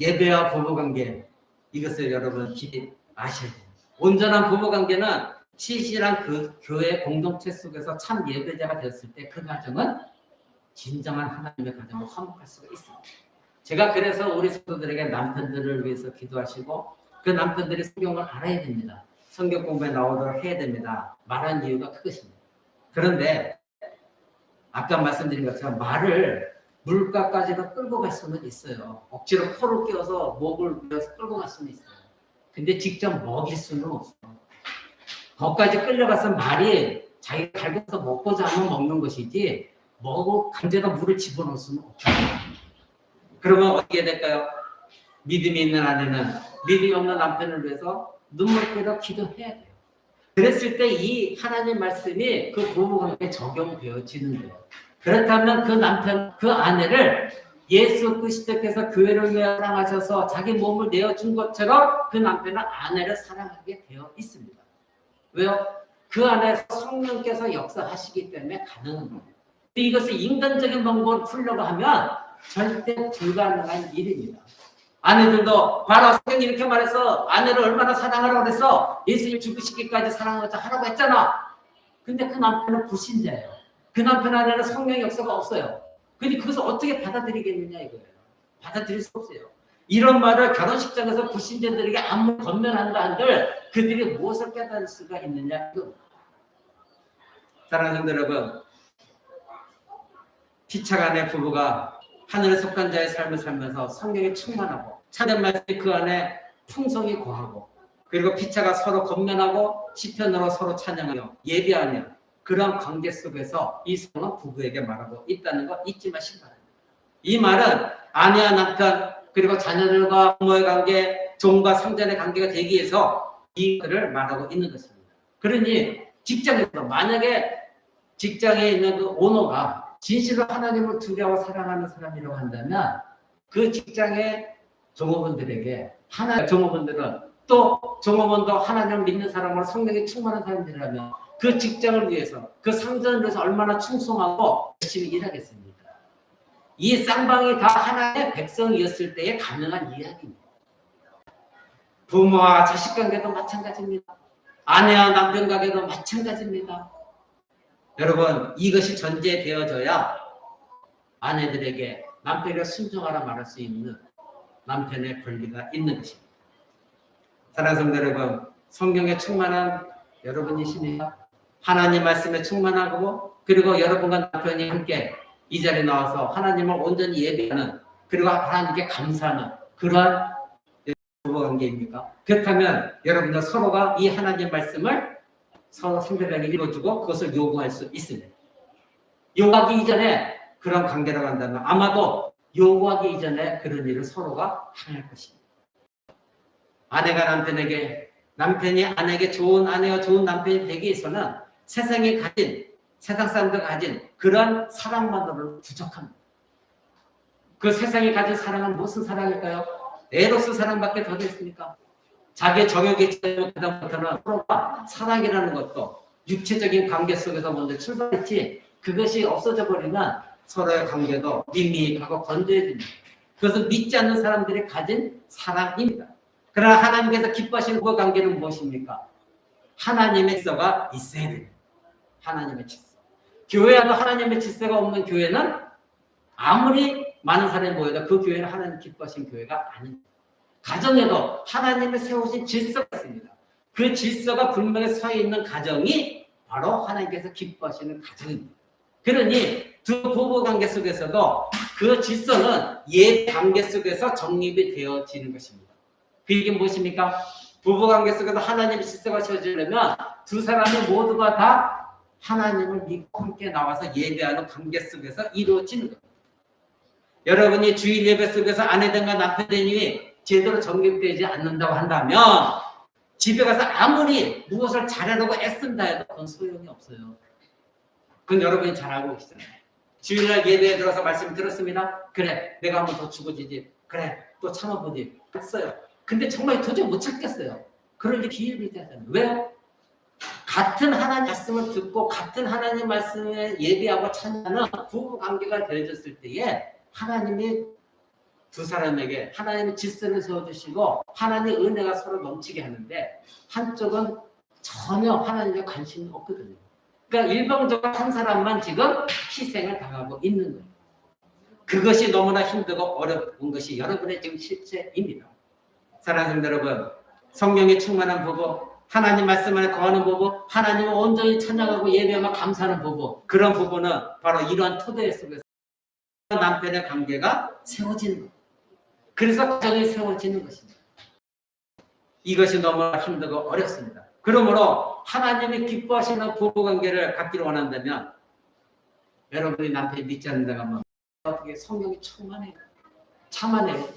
예배와 부부관계 이것을 여러분 깊이 아셔야 됩니다. 온전한 부부관계는 신실한 그 교회 공동체 속에서 참 예배자가 되었을 때 그 가정은 진정한 하나님의 가정으로 화목할 수가 있습니다. 제가 그래서 우리 성도들에게 남편들을 위해서 기도하시고 그 남편들이 성경을 알아야 됩니다. 성경 공부에 나오도록 해야 됩니다. 말한 이유가 그것입니다. 그런데 아까 말씀드린 것처럼 말을 물가까지도 끌고 갈 수는 있어요. 억지로 코를 끼워서 목을 밀어서 끌고 갈 수는 있어요. 근데 직접 먹일 수는 없어요. 거기까지 끌려가서 말이 자기가 갈고서 먹고자 하면 먹는 것이지 먹고 강제로 물을 집어넣을 수는 없죠. 그러면 어떻게 될까요? 믿음이 있는 아내는 믿음이 없는 남편을 위해서 눈물흘려 기도해야 돼요. 그랬을 때 이 하나님 말씀이 그 부부관계에 적용되어지는 거예요. 그렇다면 그 남편, 그 아내를 예수 그리스도께서 교회를 위해 사랑하셔서 자기 몸을 내어준 것처럼 그 남편은 아내를 사랑하게 되어 있습니다. 왜요? 그 안에서 성령께서 역사하시기 때문에 가능한 거예요. 이것을 인간적인 방법으로 풀려고 하면 절대 불가능한 일입니다. 아내들도 바로 성경이 이렇게 말해서 아내를 얼마나 사랑하라고 그래서 예수님 죽으시기까지 사랑하라고 했잖아. 근데 그 남편은 불신자예요. 그 남편 안에는 성령의 역사가 없어요. 근데 그것을 어떻게 받아들이겠느냐 이거예요. 받아들일 수 없어요. 이런 말을 결혼식장에서 불신자들에게 아무 건면한다 한들 그들이 무엇을 깨달을 수가 있느냐 이거. 사랑하는 성도 여러분, 피차간의 부부가 하늘에 속한 자의 삶을 살면서 성령이 충만하고 참된 말씀이 그 안에 풍성히 거하고 그리고 피차가 서로 건면하고 시편으로 서로 찬양하며 예배하며 그런 관계 속에서 이 성은 부부에게 말하고 있다는 거 잊지 마시기 바랍니다. 이 말은 아내와 남편 그리고 자녀들과 부모의 관계, 종과 상전의 관계가 되기 위해서 이것을 말하고 있는 것입니다. 그러니 직장에서 만약에 직장에 있는 그 오너가 진실로 하나님을 두려워 사랑하는 사람이라고 한다면 그 직장의 종업원들에게 종업원들은 또 종업원도 하나님을 믿는 사람으로 성령에 충만한 사람들이라면 그 직장을 위해서 그 상전을 위해서 얼마나 충성하고 열심히 일하겠습니까? 이 쌍방이 다 하나의 백성이었을 때에 가능한 이야기입니다. 부모와 자식 관계도 마찬가지입니다. 아내와 남편 관계도 마찬가지입니다. 여러분 이것이 전제되어져야 아내들에게 남편을 순종하라 말할 수 있는 남편의 권리가 있는 것입니다. 사랑하는 성도 여러분, 성경에 충만한 여러분이십니까? 하나님 말씀에 충만하고 그리고 여러분과 남편이 함께 이 자리에 나와서 하나님을 온전히 예배하는 그리고 하나님께 감사하는 그러한 부부관계입니까? 그렇다면 여러분들 서로가 이 하나님 말씀을 서로 상대방에게 읽어주고 그것을 요구할 수 있습니다. 요구하기 이전에 그런 관계라고 한다면 아마도 요구하기 이전에 그런 일을 서로가 행할 것입니다. 아내가 남편에게, 남편이 아내에게 좋은 아내와 좋은 남편이 되기 위해서는 세상이 가진, 세상 사람들이 가진 그런 사랑만으로는 부족합니다. 그 세상이 가진 사랑은 무슨 사랑일까요? 에로스 사랑밖에 더 됐습니까? 자기의 정욕에 지나면부터는 서로가 사랑이라는 것도 육체적인 관계 속에서 먼저 출발했지 그것이 없어져 버리면 서로의 관계도 밋밋하고 건조해집니다. 그것은 믿지 않는 사람들이 가진 사랑입니다. 그러나 하나님께서 기뻐하시는 그 관계는 무엇입니까? 하나님의 질서가 있어야 됩니다. 하나님의 질서. 교회 안에 하나님의 질서가 없는 교회는 아무리 많은 사람이 모여도 그 교회는 하나님 기뻐하시는 교회가 아닙니다. 가정에도 하나님의 세우신 질서가 있습니다. 그 질서가 분명히 서 있는 가정이 바로 하나님께서 기뻐하시는 가정입니다. 그러니 두 부부 관계 속에서도 그 질서는 옛 관계 속에서 정립이 되어지는 것입니다. 그게 무엇입니까? 부부 관계 속에서 하나님의 질서가 세워지려면 두 사람이 모두가 다 하나님을 믿고 함께 나와서 예배하는 관계 속에서 이루어지는 겁니다. 여러분이 주일 예배 속에서 아내든가 남편들이 제대로 정립되지 않는다고 한다면 집에 가서 아무리 무엇을 잘하려고 애쓴다 해도 그건 소용이 없어요. 그건 여러분이 잘 알고 계시잖아요. 주일날 예배에 들어서 말씀 들었습니다. 그래, 내가 한번 더 죽어지지. 그래, 또 참아보지. 했어요. 근데 정말 도저히 못 참겠어요. 그런 게 기회를 되잖아요. 왜요? 같은 하나님 말씀을 듣고 같은 하나님 말씀에 예배하고 찬양하는 부부 관계가 되어졌을 때에 하나님이 두 사람에게 하나님의 질서를 세워주시고 하나님의 은혜가 서로 넘치게 하는데 한쪽은 전혀 하나님의 관심이 없거든요. 그러니까 일방적으로 한 사람만 지금 희생을 당하고 있는 거예요. 그것이 너무나 힘들고 어려운 것이 여러분의 지금 실체입니다. 사랑하는 여러분, 성령에 충만한 부부, 하나님 말씀 안에 거하는 부부, 하나님을 온전히 찬양하고 예배하며 감사하는 부부, 그런 부부는 바로 이러한 토대 속에서 남편의 관계가 세워지는 거예요. 그래서 가정이 세워지는 것입니다. 이것이 너무나 힘들고 어렵습니다. 그러므로 하나님이 기뻐하시는 부부관계를 갖기를 원한다면 여러분이 남편이 믿지 않는다고 하면 어떻게 성령이 충만해요. 참아내요.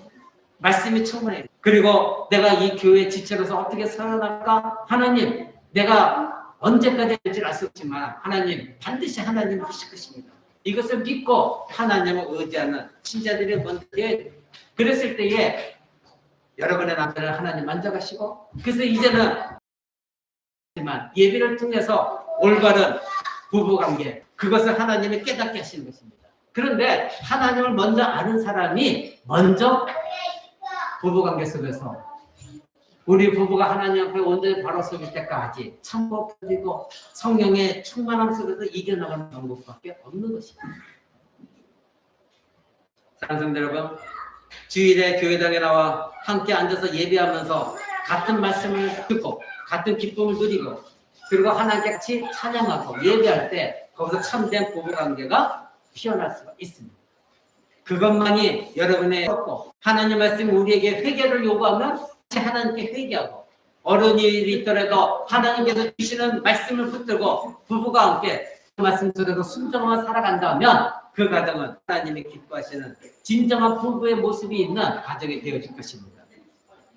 말씀이 충만해요. 그리고 내가 이 교회 지체로서 어떻게 살아날까? 하나님, 내가 언제까지 될지 알 수 없지만 하나님, 반드시 하나님은 하실 것입니다. 이것을 믿고 하나님을 의지하는 신자들이 먼저 되어야 됩니다. 그랬을 때에 여러분의 남편을 하나님 만져가시고 그래서 이제는 예배를 통해서 올바른 부부관계 그것을 하나님이 깨닫게 하시는 것입니다. 그런데 하나님을 먼저 아는 사람이 먼저 부부관계 속에서 우리 부부가 하나님 앞에 온전히 바로 서길 때까지 참고 그리고 성령의 충만함 속에서 이겨나가는 방법밖에 없는 것입니다. 사랑하는 성도 여러분, 주일에 교회당에 나와 함께 앉아서 예배하면서 같은 말씀을 듣고 같은 기쁨을 누리고 그리고 하나님께 같이 찬양하고 예배할 때 거기서 참된 부부관계가 피어날 수가 있습니다. 그것만이 여러분의 하나님 말씀이 우리에게 회개를 요구하면 하나님께 회개하고 어른이 있더라도 하나님께서 주시는 말씀을 붙들고 부부가 함께 그 말씀 속에서 순종하며 살아간다면 그 가정은 하나님이 기뻐하시는 진정한 부부의 모습이 있는 가정이 되어질 것입니다.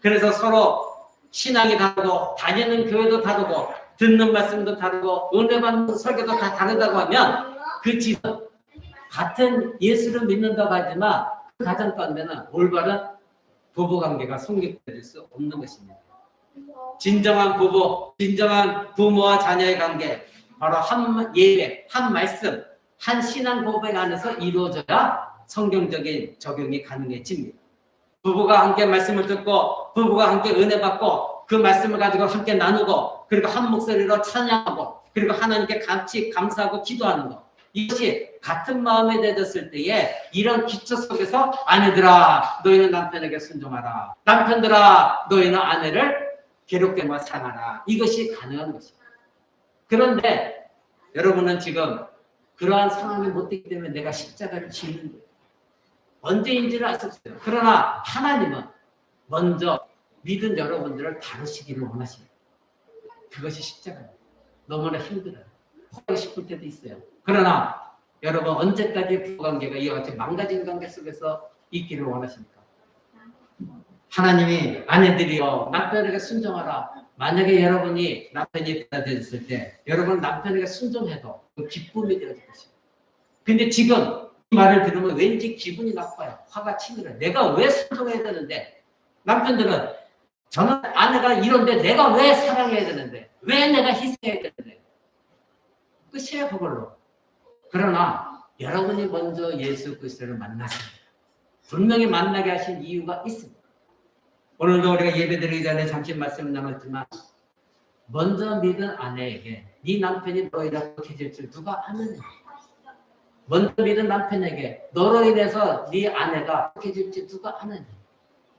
그래서 서로 신앙이 다르고 다니는 교회도 다르고 듣는 말씀도 다르고 은혜 받는 설교도 다 다르다고 하면 그 집은 같은 예수를 믿는다고 하지만 그 가정 가운데는 올바른 부부관계가 성립될 수 없는 것입니다. 진정한 부부, 진정한 부모와 자녀의 관계, 바로 한 예배, 한 말씀, 한 신앙 고백 안에서 이루어져야 성경적인 적용이 가능해집니다. 부부가 함께 말씀을 듣고 부부가 함께 은혜 받고 그 말씀을 가지고 함께 나누고 그리고 한 목소리로 찬양하고 그리고 하나님께 같이 감사하고 기도하는 것, 이것이 같은 마음에 되었을 때에 이런 기초 속에서 아내들아 너희는 남편에게 순종하라, 남편들아 너희는 아내를 괴롭게만 사랑하라, 이것이 가능한 것입니다. 그런데 여러분은 지금 그러한 상황이 못 되기 때문에 내가 십자가를 지는 거예요. 언제인지를 알 수 없어요. 그러나 하나님은 먼저 믿은 여러분들을 다루시기를 원하십니다. 그것이 십자가입니다. 너무나 힘들어요. 하고 싶을 때도 있어요. 그러나 여러분 언제까지 부부관계가 이와 같이 망가진 관계 속에서 있기를 원하십니까? 하나님이 아내들이여 남편에게 순종하라. 만약에 여러분이 남편이 받아들였을 때 여러분 남편에게 순종해도 그 기쁨이 되어질 것입니다. 근데 지금 이 말을 들으면 왠지 기분이 나빠요. 화가 치밀어요. 내가 왜 순종해야 되는데, 남편들은 저는 아내가 이런데 내가 왜 사랑해야 되는데, 왜 내가 희생해야 되는데, 끝이에요 그걸로. 그러나 여러분이 먼저 예수 그리스도를 만났습니다. 분명히 만나게 하신 이유가 있습니다. 오늘도 우리가 예배드리기 전에 잠시 말씀 나눴지만 먼저 믿은 아내에게 네 남편이 너희랑 해질 줄 누가 아느냐. 먼저 믿은 남편에게 너로 인해서 네 아내가 해질지 누가 아느냐.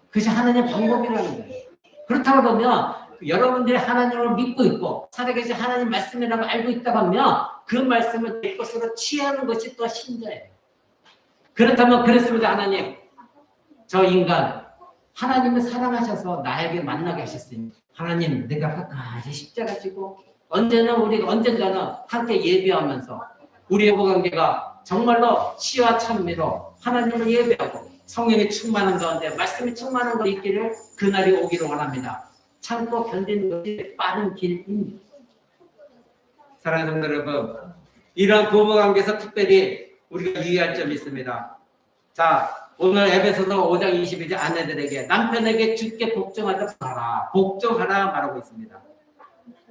그것이 하나님의 방법이라는 거예요. 그렇다고 그러면 여러분들이 하나님을 믿고 있고 살아계신 하나님 말씀이라고 알고 있다고 하면 그 말씀을 내 것으로 취하는 것이 또 신자예요. 그렇다면 그랬습니다. 하나님, 저 인간 하나님을 사랑하셔서 나에게 만나게 하셨으니 하나님 내가 끝까지 십자가 지고 언젠가는 함께 예배하면서 우리의 부부관계가 정말로 시와 찬미로 하나님을 예배하고 성령이 충만한 가운데 말씀이 충만한 것 있기를 그날이 오기를 원합니다. 참고 견디는 것이 빠른 길입니다. 사랑하는 성도 여러분, 이러한 부부관계에서 특별히 우리가 유의할 점이 있습니다. 자, 오늘 에베소서 5장 22절 아내들에게 남편에게 주께 복종하자 하라, 복종하라 말하고 있습니다.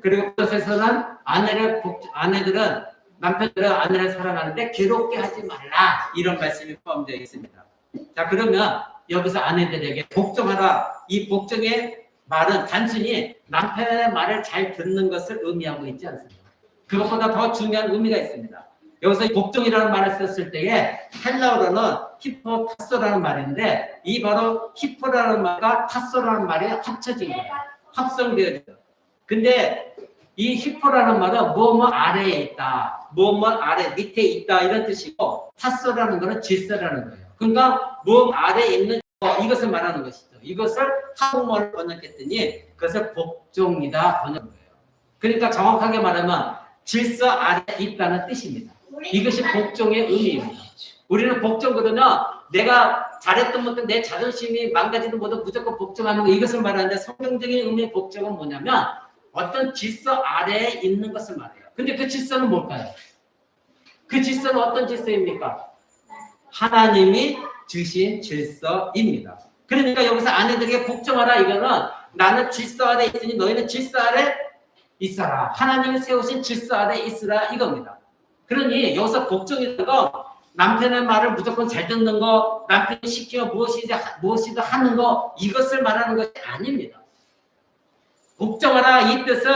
그리고 그것에서는 아내들은 남편들은 아내를 사랑하는데 괴롭게 하지 말라, 이런 말씀이 포함되어 있습니다. 자, 그러면 여기서 아내들에게 복종하라, 이 복종의 말은 단순히 남편의 말을 잘 듣는 것을 의미하고 있지 않습니다. 그것보다 더 중요한 의미가 있습니다. 여기서 복종이라는 말을 썼을 때에 헬라어로는 히포타소라는 말인데 이 바로 히포라는 말과 타소라는 말이 합쳐진 거예요. 합성되어져요. 근데 이 히포라는 말은 뭐뭐 아래에 있다, 뭐뭐 아래 밑에 있다 이런 뜻이고 타소라는 거는 질서라는 거예요. 그러니까 뭐 아래에 있는 이것을 말하는 것이죠. 이것을 한국말로 번역했더니 그것을 복종이다 번역한 거예요. 그러니까 정확하게 말하면 질서 아래에 있다는 뜻입니다. 이것이 복종의 의미입니다. 우리는 복종 그러면 내가 잘했던 것도 내 자존심이 망가지는 것도 무조건 복종하는 거, 이것을 말하는데 성경적인 의미의 복종은 뭐냐면 어떤 질서 아래에 있는 것을 말해요. 근데 그 질서는 뭘까요? 그 질서는 어떤 질서입니까? 하나님이 주신 질서입니다. 그러니까 여기서 아내들에게 복종하라, 이거는 나는 질서 아래 있으니 너희는 질서 아래 있어라, 하나님이 세우신 질서 아래 있으라 이겁니다. 그러니 여기서 복종이라는 거 남편의 말을 무조건 잘 듣는 거, 남편이 시키면 무엇이든 하는 거, 이것을 말하는 것이 아닙니다. 복종하라 이 뜻은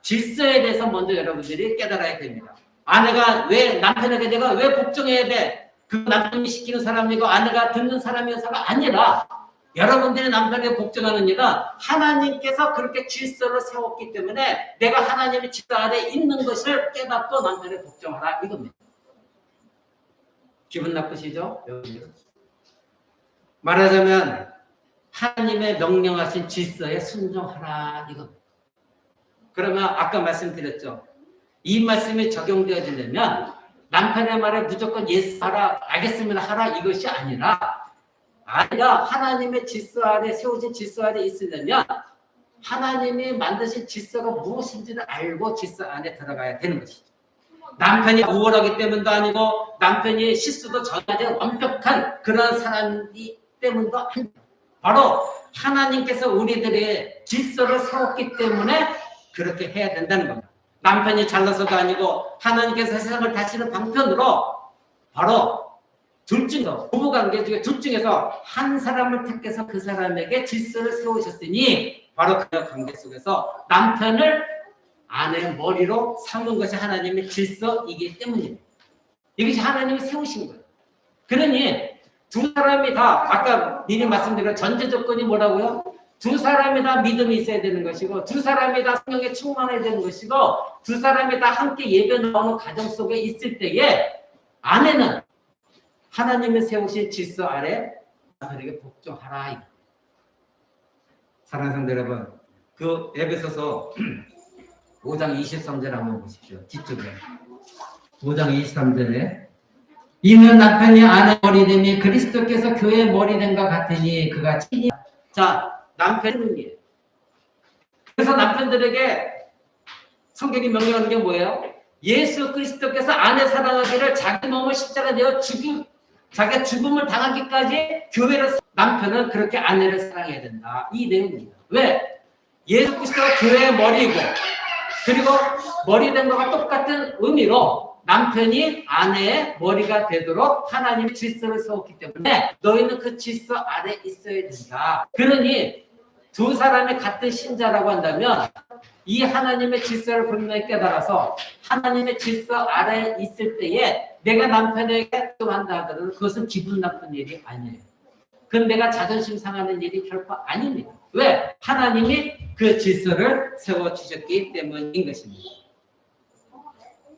질서에 대해서 먼저 여러분들이 깨달아야 됩니다. 아내가 왜, 남편에게 내가 왜 복종해야 돼? 그 남편이 시키는 사람이고 아내가 듣는 사람이어서가 아니라 여러분들이 남편에게 복종하는 일은 하나님께서 그렇게 질서를 세웠기 때문에 내가 하나님의 질서 아래 있는 것을 깨닫고 남편에게 복종하라 이겁니다. 기분 나쁘시죠? 말하자면 하나님의 명령하신 질서에 순종하라 이겁니다. 그러면 아까 말씀드렸죠. 이 말씀이 적용되어지려면 남편의 말에 무조건 예스 하라, 알겠습니다 하라 이것이 아니라 아내가 하나님의 질서 아래 세우신 질서 아래 있으려면 하나님이 만드신 질서가 무엇인지를 알고 질서 안에 들어가야 되는 것이죠. 남편이 우월하기 때문도 아니고 남편이 실수도 전하지 완벽한 그런 사람이기 때문도 아닙니다. 바로 하나님께서 우리들의 질서를 세웠기 때문에 그렇게 해야 된다는 겁니다. 남편이 잘나서도 아니고 하나님께서 세상을 다스리는 방편으로 바로 둘 중에서 부부관계 중에 둘 중에서 한 사람을 택해서 그 사람에게 질서를 세우셨으니 바로 그 관계 속에서 남편을 아내의 머리로 삼은 것이 하나님의 질서이기 때문입니다. 이것이 하나님이 세우신 거예요. 그러니 두 사람이 다 아까 미리 말씀드린 전제 조건이 뭐라고요? 두 사람이 다 믿음이 있어야 되는 것이고 두 사람이 다 성령에 충만해야 되는 것이고 두 사람이 다 함께 예배 나오는 가정 속에 있을 때에 아내는 하나님이 세우신 질서 아래 남편에게 복종하라. 사랑하는 성도 여러분, 그 에베소서 5장 23절 한번 보십시오. 뒤쪽에 5장 23절에 이는 남편이 아내 머리됨이 그리스도께서 교회의 머리됨과 같으니 그가 친히 자 남편이에요. 그래서 남편들에게 성경이 명령하는 게 뭐예요? 예수 그리스도께서 아내 사랑하기를 자기 몸을 십자가 되어 자기가 죽음을 당하기까지 교회를 남편은 그렇게 아내를 사랑해야 된다. 이 내용입니다. 왜? 예수 그리스도가 교회의 머리이고 그리고 머리 된 것과 똑같은 의미로 남편이 아내의 머리가 되도록 하나님의 질서를 세웠기 때문에 너희는 그 질서 아래 있어야 된다. 그러니 두 사람이 같은 신자라고 한다면 이 하나님의 질서를 분명히 깨달아서 하나님의 질서 아래에 있을 때에 내가 남편에게 한다 하더라도 그것은 기분 나쁜 일이 아니에요. 그건 내가 자존심 상하는 일이 결코 아닙니다. 왜? 하나님이 그 질서를 세워주셨기 때문인 것입니다.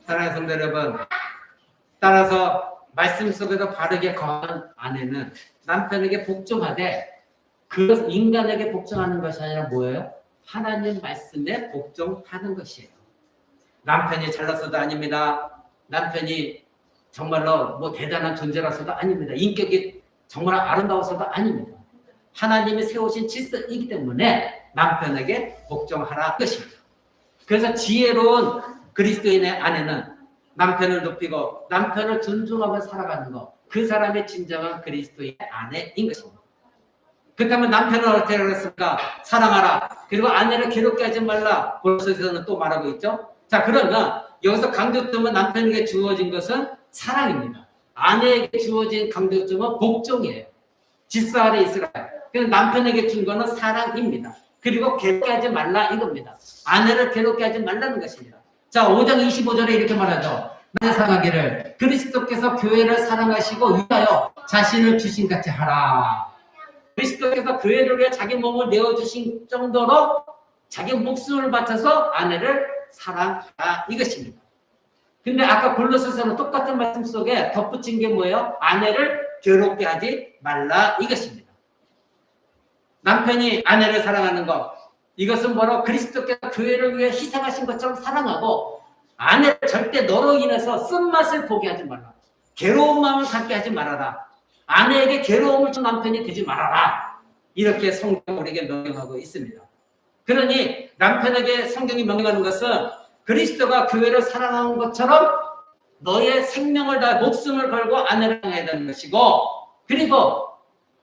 사랑하는 성도 여러분, 따라서 말씀 속에서 바르게 거하는 아내는 남편에게 복종하되 그 인간에게 복종하는 것이 아니라 뭐예요? 하나님 말씀에 복종하는 것이에요. 남편이 잘나서도 아닙니다. 남편이 정말로 뭐 대단한 존재라서도 아닙니다. 인격이 정말 아름다워서도 아닙니다. 하나님이 세우신 질서이기 때문에 남편에게 복종하라 것입니다. 그래서 지혜로운 그리스도인의 아내는 남편을 높이고 남편을 존중하며 살아가는 것, 그 사람의 진정한 그리스도인의 아내인 것입니다. 그렇다면 남편은 어떻게 그랬을까? 사랑하라. 그리고 아내를 괴롭게 하지 말라. 골로새서는 또 말하고 있죠. 자, 그러면 여기서 강조점은 남편에게 주어진 것은 사랑입니다. 아내에게 주어진 강조점은 복종이에요. 질서 아래 있으라. 그래서 남편에게 준 것은 사랑입니다. 그리고 괴롭게 하지 말라 이겁니다. 아내를 괴롭게 하지 말라는 것입니다. 자, 5장 25절에 이렇게 말하죠. 나의 사랑하기를 그리스도께서 교회를 사랑하시고 위하여 자신을 주신 같이 하라. 그리스도께서 교회를 위해 자기 몸을 내어주신 정도로 자기 목숨을 바쳐서 아내를 사랑하라 이것입니다. 근데 아까 골로새서는 똑같은 말씀 속에 덧붙인 게 뭐예요? 아내를 괴롭게 하지 말라 이것입니다. 남편이 아내를 사랑하는 것, 이것은 바로 그리스도께서 교회를 위해 희생하신 것처럼 사랑하고 아내를 절대 너로 인해서 쓴맛을 보게 하지 말라. 괴로운 마음을 갖게 하지 말아라. 아내에게 괴로움을 준 남편이 되지 말아라. 이렇게 성경이 우리에게 명령하고 있습니다. 그러니 남편에게 성경이 명령하는 것은 그리스도가 교회를 사랑하는 것처럼 너의 생명을 다 목숨을 걸고 아내를 향해야 되는 것이고 그리고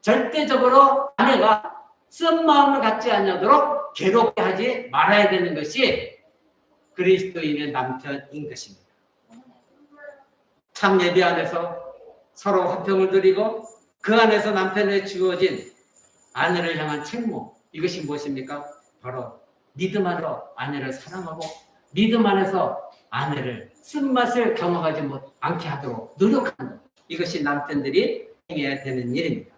절대적으로 아내가 쓴 마음을 갖지 않도록 괴롭게 하지 말아야 되는 것이 그리스도인의 남편인 것입니다. 참 예배 안에서 서로 화평을 드리고 그 안에서 남편에 주어진 아내를 향한 책무, 이것이 무엇입니까? 바로 믿음 안으로 아내를 사랑하고 믿음 안에서 아내를 쓴맛을 경험하지 않게 하도록 노력하는 것, 이것이 남편들이 해야 되는 일입니다.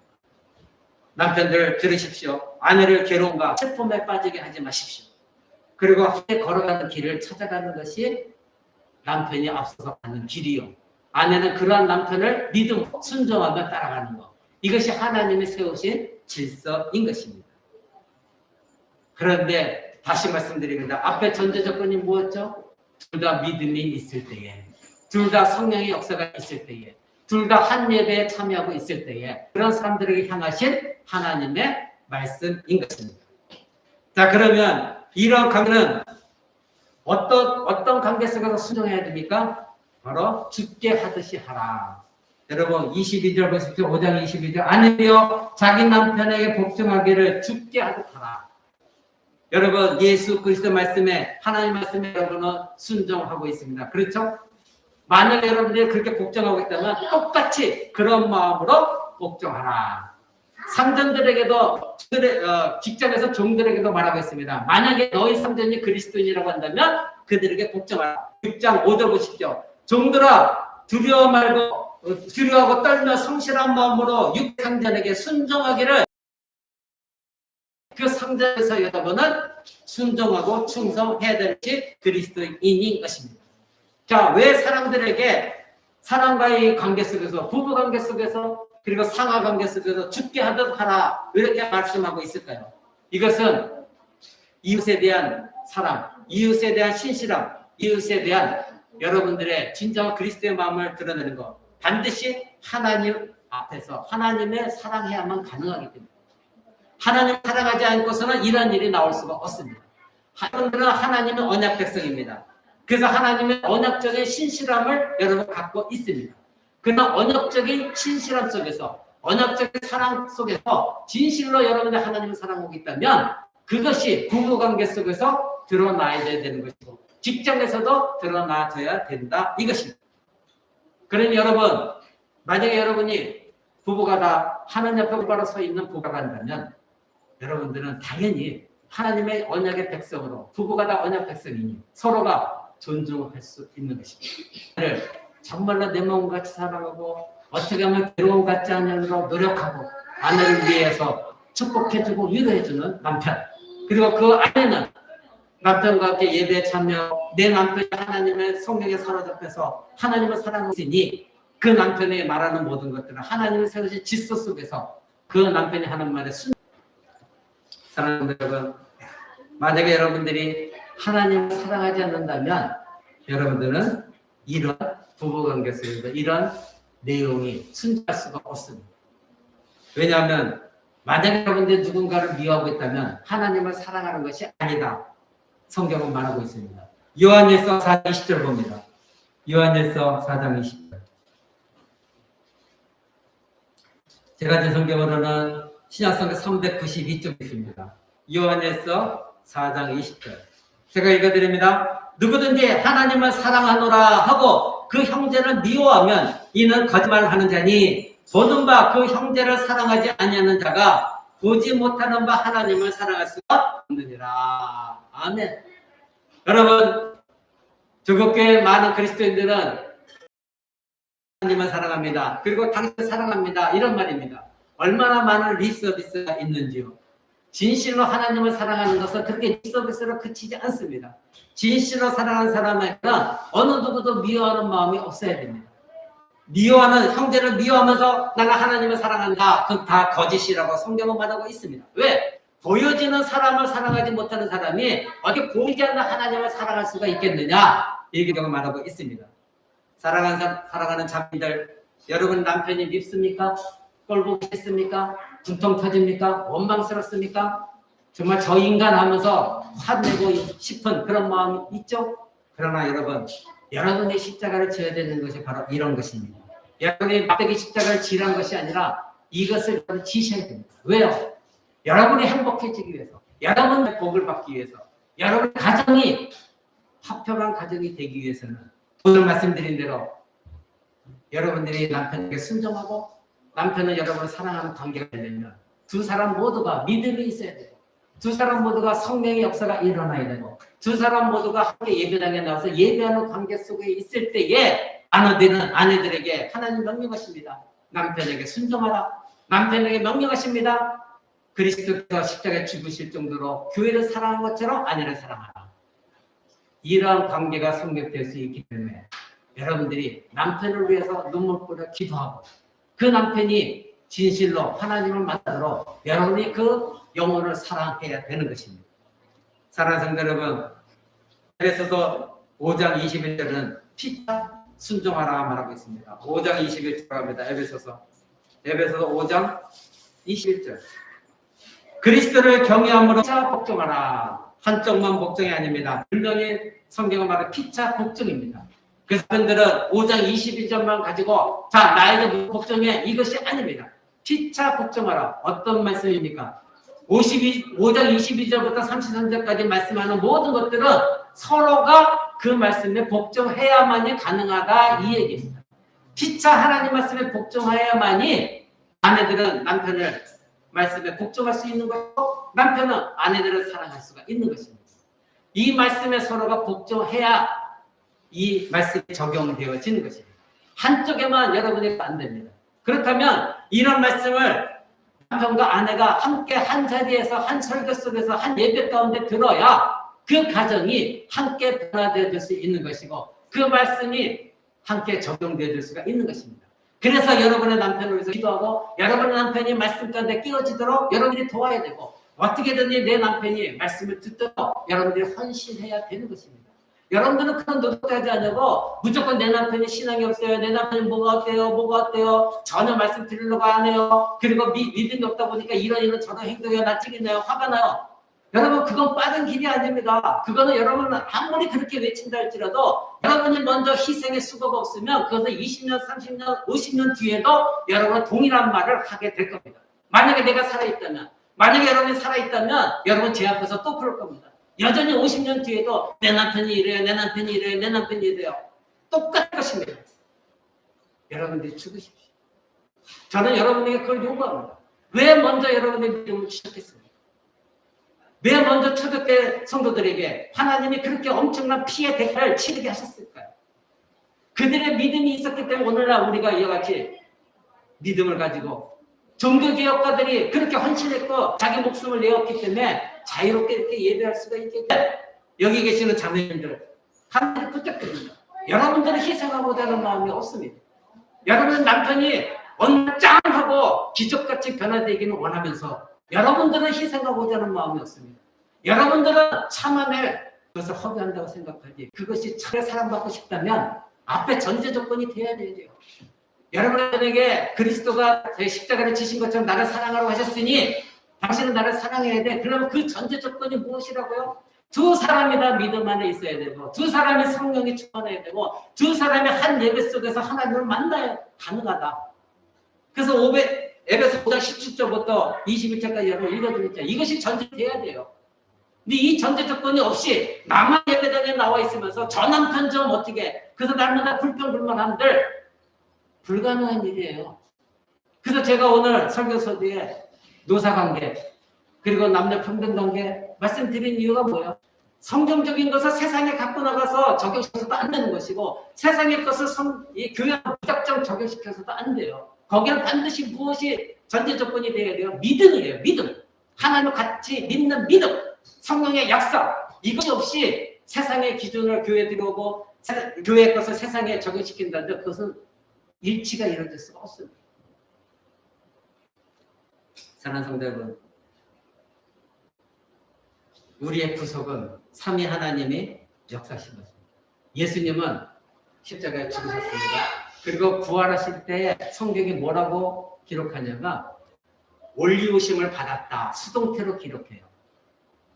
남편들 들으십시오. 아내를 괴로움과 슬픔에 빠지게 하지 마십시오. 그리고 함께 걸어가는 길을 찾아가는 것이 남편이 앞서서 가는 길이요. 아내는 그러한 남편을 믿음, 순종하며 따라가는 것. 이것이 하나님이 세우신 질서인 것입니다. 그런데 다시 말씀드립니다. 앞에 전제 조건이 뭐였죠? 둘 다 믿음이 있을 때에, 둘 다 성령의 역사가 있을 때에, 둘 다 한 예배에 참여하고 있을 때에 그런 사람들에게 향하신 하나님의 말씀인 것입니다. 자, 그러면 이런 관계는 어떤 관계 속에서 순종해야 됩니까? 바로 죽게 하듯이 하라. 여러분 22절 보십시오. 5장 22절 아내여 자기 남편에게 복종하기를 죽게 하듯 하라. 여러분 예수 그리스도 말씀에 하나님 말씀에 여러분은 순종하고 있습니다. 그렇죠? 만약 여러분들이 그렇게 복종하고 있다면 똑같이 그런 마음으로 복종하라. 상전들에게도 직장에서 종들에게도 말하고 있습니다. 만약에 너희 상전이 그리스도인이라고 한다면 그들에게 복종하라. 6장 5절 보십시오. 종들아 두려워 말고 두려워하고 떨며 성실한 마음으로 육 상전에게 순종하기를. 그 상전에서 여러분은 순종하고 충성해야 될 것이 그리스도인인 것입니다. 자, 왜 사람들에게 사람과의 관계 속에서 부부 관계 속에서 그리고 상하 관계 속에서 죽게 하듯 하라 이렇게 말씀하고 있을까요? 이것은 이웃에 대한 사랑, 이웃에 대한 신실함, 이웃에 대한 여러분들의 진정한 그리스도의 마음을 드러내는 것, 반드시 하나님 앞에서 하나님의 사랑해야만 가능하기 때문에 하나님을 사랑하지 않고서는 이런 일이 나올 수가 없습니다. 여러분들은 하나님의 언약 백성입니다. 그래서 하나님의 언약적인 신실함을 여러분 갖고 있습니다. 그러나 언약적인 신실함 속에서 언약적인 사랑 속에서 진실로 여러분이 하나님을 사랑하고 있다면 그것이 부부관계 속에서 드러나야 되는 것이고 직장에서도 드러나져야 된다 이것입니다. 그러니 여러분 만약에 여러분이 부부가 다 하나님 앞에 올바로 서 있는 부부가 한다면 여러분들은 당연히 하나님의 언약의 백성으로 부부가 다 언약 백성이니 서로가 존중할 수 있는 것입니다. 정말로 내 마음같이 사랑하고 어떻게 하면 괴로움 같지 않으려고 노력하고 아내를 위해서 축복해주고 위로해주는 남편, 그리고 그 아내는 남편과 함께 예배에 참여, 내 남편이 하나님의 성령에 사로잡혀서 하나님을 사랑하고 있으니 그 남편이 말하는 모든 것들은 하나님의 세우신 질서 속에서 그 남편이 하는 말에 사랑하는 여러분, 만약에 여러분들이 하나님을 사랑하지 않는다면 여러분들은 이런 부부관계 속에서 이런 내용이 순종할 수가 없습니다. 왜냐하면 만약에 여러분들이 누군가를 미워하고 있다면 하나님을 사랑하는 것이 아니다. 성경은 말하고 있습니다. 요한일서 4장 20절 봅니다. 요한일서 4장 20절. 제가 든 성경으로는 신약성경 392쪽에 있습니다. 요한일서 4장 20절. 제가 읽어드립니다. 누구든지 하나님을 사랑하노라 하고 그 형제를 미워하면 이는 거짓말하는 자니 보는 바 그 형제를 사랑하지 아니하는 자가 보지 못하는 바 하나님을 사랑할 수가 없느니라. 아멘. 여러분 조국교회 많은 그리스도인들은 하나님을 사랑합니다. 그리고 당신을 사랑합니다. 이런 말입니다. 얼마나 많은 립서비스가 있는지요. 진실로 하나님을 사랑하는 것은 그렇게 립서비스로 그치지 않습니다. 진실로 사랑하는 사람에게는 어느 누구도 미워하는 마음이 없어야 됩니다. 미워하는 형제를 미워하면서 나는 하나님을 사랑한다. 그건 다 거짓이라고 성경은 말하고 있습니다. 왜? 보여지는 사람을 사랑하지 못하는 사람이 어떻게 보이지 않는 하나님을 사랑할 수가 있겠느냐? 이 경우 말하고 있습니다. 사랑하는 자매들, 여러분 남편이 밉습니까? 꼴보기 싫습니까? 분통 터집니까? 원망스럽습니까? 정말 저 인간 하면서 화내고 싶은 그런 마음이 있죠? 그러나 여러분이 십자가를 져야 되는 것이 바로 이런 것입니다. 여러분이 막대기 십자가를 지란 것이 아니라 이것을 지셔야 됩니다. 왜요? 여러분이 행복해지기 위해서, 여러분의 복을 받기 위해서, 여러분의 가정이 화평한 가정이 되기 위해서는 오늘 말씀드린 대로 여러분들이 남편에게 순종하고 남편은 여러분을 사랑하는 관계가 되려면 두 사람 모두가 믿음이 있어야 되고 두 사람 모두가 성령의 역사가 일어나야 되고 두 사람 모두가 함께 예배당에 나와서 예배하는 관계 속에 있을 때에 아내들에게 하나님 명령하십니다. 남편에게 순종하라. 남편에게 명령하십니다. 그리스도께서 십자가에 죽으실 정도로 교회를 사랑한 것처럼 아내를 사랑하라. 이러한 관계가 성립될 수 있기 때문에 여러분들이 남편을 위해서 눈물 뿌려 기도하고 그 남편이 진실로 하나님을 만나도록 여러분이 그 영혼을 사랑해야 되는 것입니다. 사랑하는 성도 여러분, 에베소서 5장 21절은 피차 순종하라 말하고 있습니다. 5장 21절 합니다. 에베소서 5장 21절. 그리스도를 경외함으로 피차 복종하라. 한쪽만 복종이 아닙니다. 분명히 성경은 말하는 피차 복종입니다. 그래서 분들은 5장 22절만 가지고 자 나에게 복종해 이것이 아닙니다. 피차 복종하라. 어떤 말씀입니까? 5장 22절부터 33절까지 말씀하는 모든 것들은 서로가 그 말씀에 복종해야만이 가능하다 이 얘기입니다. 피차 하나님 말씀에 복종해야만이 아내들은 남편을 말씀에 복종할 수 있는 것이고 남편은 아내들을 사랑할 수가 있는 것입니다. 이 말씀에 서로가 복종해야 이 말씀이 적용되어지는 것입니다. 한쪽에만 여러분이 안 됩니다. 그렇다면 이런 말씀을 남편과 아내가 함께 한 자리에서 한 설교 속에서 한 예배 가운데 들어야 그 가정이 함께 변화되어질 수 있는 것이고 그 말씀이 함께 적용되어질 수가 있는 것입니다. 그래서 여러분의 남편을 위해서 기도하고 여러분의 남편이 말씀 가운데 끼워지도록 여러분이 도와야 되고 어떻게든지 내 남편이 말씀을 듣도록 여러분들이 헌신해야 되는 것입니다. 여러분들은 그런 노력하지 않고 무조건 내 남편이 신앙이 없어요. 내 남편이 뭐가 어때요? 전혀 말씀 들으려고 안 해요. 그리고 믿음이 없다 보니까 이런 저런 행동이 나 찌기네요. 화가 나요. 여러분 그건 빠른 길이 아닙니다. 그거는 여러분은 아무리 그렇게 외친다 할지라도 여러분이 먼저 희생의 수고가 없으면 그것은 20년, 30년, 50년 뒤에도 여러분은 동일한 말을 하게 될 겁니다. 만약에 내가 살아있다면 만약에 여러분이 살아있다면 여러분 제 앞에서 또 그럴 겁니다. 여전히 50년 뒤에도 내 남편이 이래요. 내 남편이 이래요. 내 남편이 이래요. 똑같은 것입니다. 여러분들이 죽으십시오. 저는 여러분에게 그걸 요구합니다. 왜 먼저 여러분의 믿음을 시작했습니까? 왜 먼저 초대때 성도들에게 하나님이 그렇게 엄청난 피해 대가를 치르게 하셨을까요? 그들의 믿음이 있었기 때문에 오늘날 우리가 이와 같이 믿음을 가지고 종교개혁가들이 그렇게 헌신했고 자기 목숨을 내었기 때문에 자유롭게 이렇게 예배할 수가 있겠죠. 여기 계시는 자매님들 하나님 부탁드립니다. 여러분들은 희생하고자 하는 마음이 없습니다. 여러분 남편이 언짢하고 기적같이 변화되기는 원하면서 여러분들은 희생하고자 하는 마음이 없습니다. 여러분들은 참아낼 것을 허비한다고 생각하지 그것이 차라리 사랑받고 싶다면 앞에 전제 조건이 돼야 되죠. 여러분에게 그리스도가 십자가를 지신 것처럼 나를 사랑하라고 하셨으니 당신은 나를 사랑해야 돼. 그러면 그 전제 조건이 무엇이라고요? 두 사람이 다 믿음 안에 있어야 되고 두 사람이 성령이 충만해야 되고 두 사람이 한 예배 속에서 하나님을 만나야 가능하다. 그래서 에베소 5장 17절부터 21절까지 여러분 읽어드렸죠. 이것이 전제돼야 돼요. 근데 이 전제 조건이 없이 나만 예배당에 나와 있으면서 저 남편 좀 어떻게 그래서 날마다 불평불만한들 불가능한 일이에요. 그래서 제가 오늘 설교서 뒤에 노사관계 그리고 남녀 평등관계 말씀드린 이유가 뭐예요? 성경적인 것을 세상에 갖고 나가서 적용시켜서도 안 되는 것이고 세상의 것을 이 교회에 무작정 적용시켜서도 안 돼요. 거기는 반드시 무엇이 전제 조건이 되어야 돼요? 믿음이에요. 믿음. 하나님을 같이 믿는 믿음. 성령의 역사. 이것이 없이 세상의 기준을 교회에 들어오고 교회의 것을 세상에 적용시킨다는데 그것은 일치가 이루어질 수가 없습니다. 사랑하는 성도 여러분, 우리의 구속은 삼위 하나님이 역사하신 것입니다. 예수님은 십자가에 죽으셨습니다. 그리고 부활하실 때 성경이 뭐라고 기록하냐면 올리우심을 받았다. 수동태로 기록해요.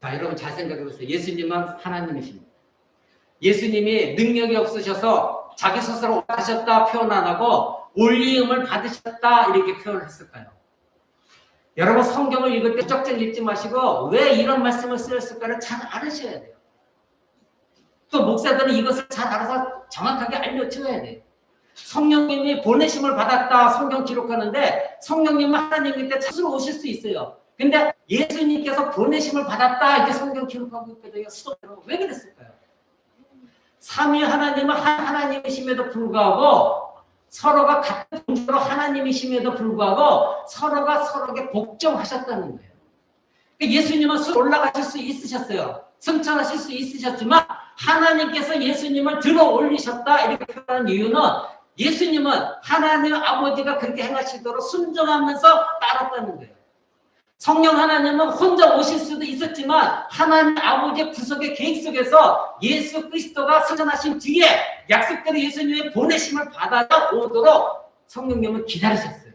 자, 여러분 잘 생각해 보세요. 예수님은 하나님이십니다. 예수님이 능력이 없으셔서 자기 스스로 하셨다 표현 안 하고 올리움을 받으셨다 이렇게 표현을 했을까요? 여러분 성경을 읽을 때 무작정 읽지 마시고 왜 이런 말씀을 쓰였을까를 잘 알으셔야 돼요. 또 목사들은 이것을 잘 알아서 정확하게 알려줘야 돼요. 성령님이 보내심을 받았다 성경 기록하는데 성령님은 하나님일 때 찾으러 오실 수 있어요. 근데 예수님께서 보내심을 받았다 이렇게 성경 기록하고 있거든요. 수도로 왜 그랬을까요? 삼위 하나님은 한 하나님이심에도 불구하고 서로가 같은 존재로 하나님이심에도 불구하고 서로가 서로에게 복종하셨다는 거예요. 예수님은 술 올라가실 수 있으셨어요. 승천하실 수 있으셨지만 하나님께서 예수님을 들어 올리셨다 이렇게 표현하는 이유는 예수님은 하나님 아버지가 그렇게 행하시도록 순종하면서 따랐다는 거예요. 성령 하나님은 혼자 오실 수도 있었지만 하나님 아버지의 구속의 계획 속에서 예수 그리스도가 승천하신 뒤에 약속대로 예수님의 보내심을 받아 오도록 성령님은 기다리셨어요.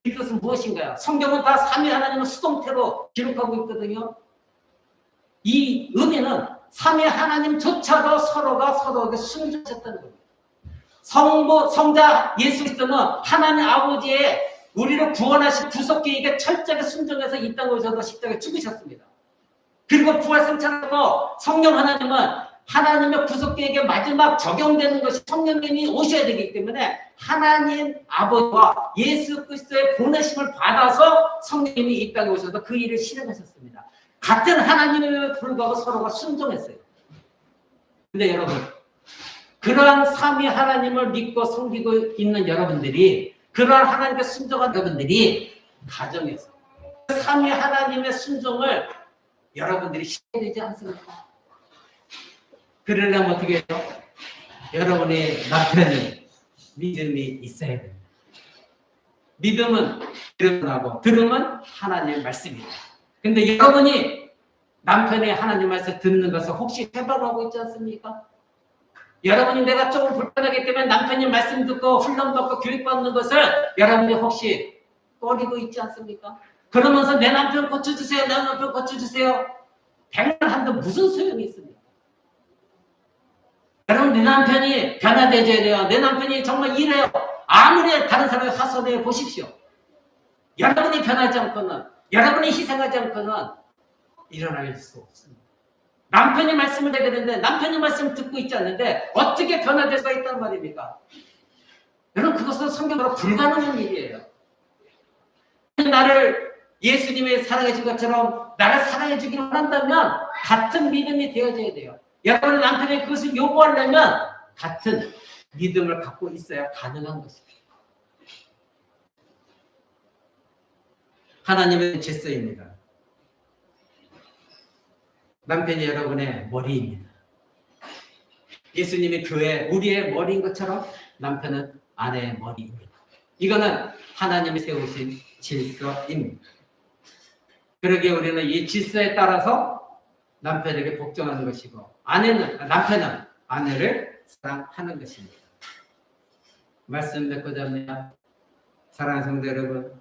이것은 무엇인가요? 성경은 다 삼위 하나님을 수동태로 기록하고 있거든요. 이 의미는 삼위 하나님조차도 서로가 서로에게 순종하셨다는 겁니다. 성자 예수 그리스도는 하나님 아버지의 우리를 구원하신 구속 계획에 철저하게 순종해서 이 땅에 오셔서 십자가에 죽으셨습니다. 그리고 부활 승천하고 성령 하나님은 하나님의 구속 계획에 마지막 적용되는 것이 성령님이 오셔야 되기 때문에 하나님 아버지와 예수 그리스도의 보내심을 받아서 성령님이 이 땅에 오셔서 그 일을 실행하셨습니다. 같은 하나님에 불구하고 서로가 순종했어요. 근데 여러분, 그러한 삼위 하나님을 믿고 섬기고 있는 여러분들이, 그러한 하나님께 순종한 여러분들이 가정에서 삼위 하나님의 순종을 여러분들이 시켜야 되지 않습니까? 그러려면 어떻게 해요? 여러분의 남편이 믿음이 있어야 됩니다. 믿음은 들음하고 들음은 하나님의 말씀입니다. 근데 여러분이 남편의 하나님 말씀 듣는 것을 혹시 해방하고 있지 않습니까? 여러분이 내가 조금 불편하기 때문에 남편이 말씀 듣고 훈련받고 교육받는 것을 여러분이 혹시 꺼리고 있지 않습니까? 그러면서 내 남편 고쳐주세요. 내 남편 고쳐주세요. 백날 한들 무슨 소용이 있습니까? 여러분, 내 남편이 변화되어야 돼요. 내 남편이 정말 이래요. 아무리 다른 사람이 하소연해 보십시오. 여러분이 변하지 않고는, 여러분이 희생하지 않고는 일어날 수 없습니다. 남편이 말씀을 하게 되는데 남편이 말씀을 듣고 있지 않는데 어떻게 변화될 수가 있단 말입니까? 여러분, 그것은 성경으로 불가능한 일이에요. 나를 예수님이 사랑해 준 것처럼 나를 사랑해 주기를 원한다면 같은 믿음이 되어져야 돼요. 여러분의 남편이 그것을 요구하려면 같은 믿음을 갖고 있어야 가능한 것입니다. 하나님의 질서입니다. 남편이 여러분의 머리입니다. 예수님이 교회 우리의 머리인 것처럼 남편은 아내의 머리입니다. 이거는 하나님이 세우신 질서입니다. 그러기에 우리는 이 질서에 따라서 남편에게 복종하는 것이고 남편은 아내를 사랑하는 것입니다. 말씀 맺고자 합니다. 사랑하는 성도 여러분,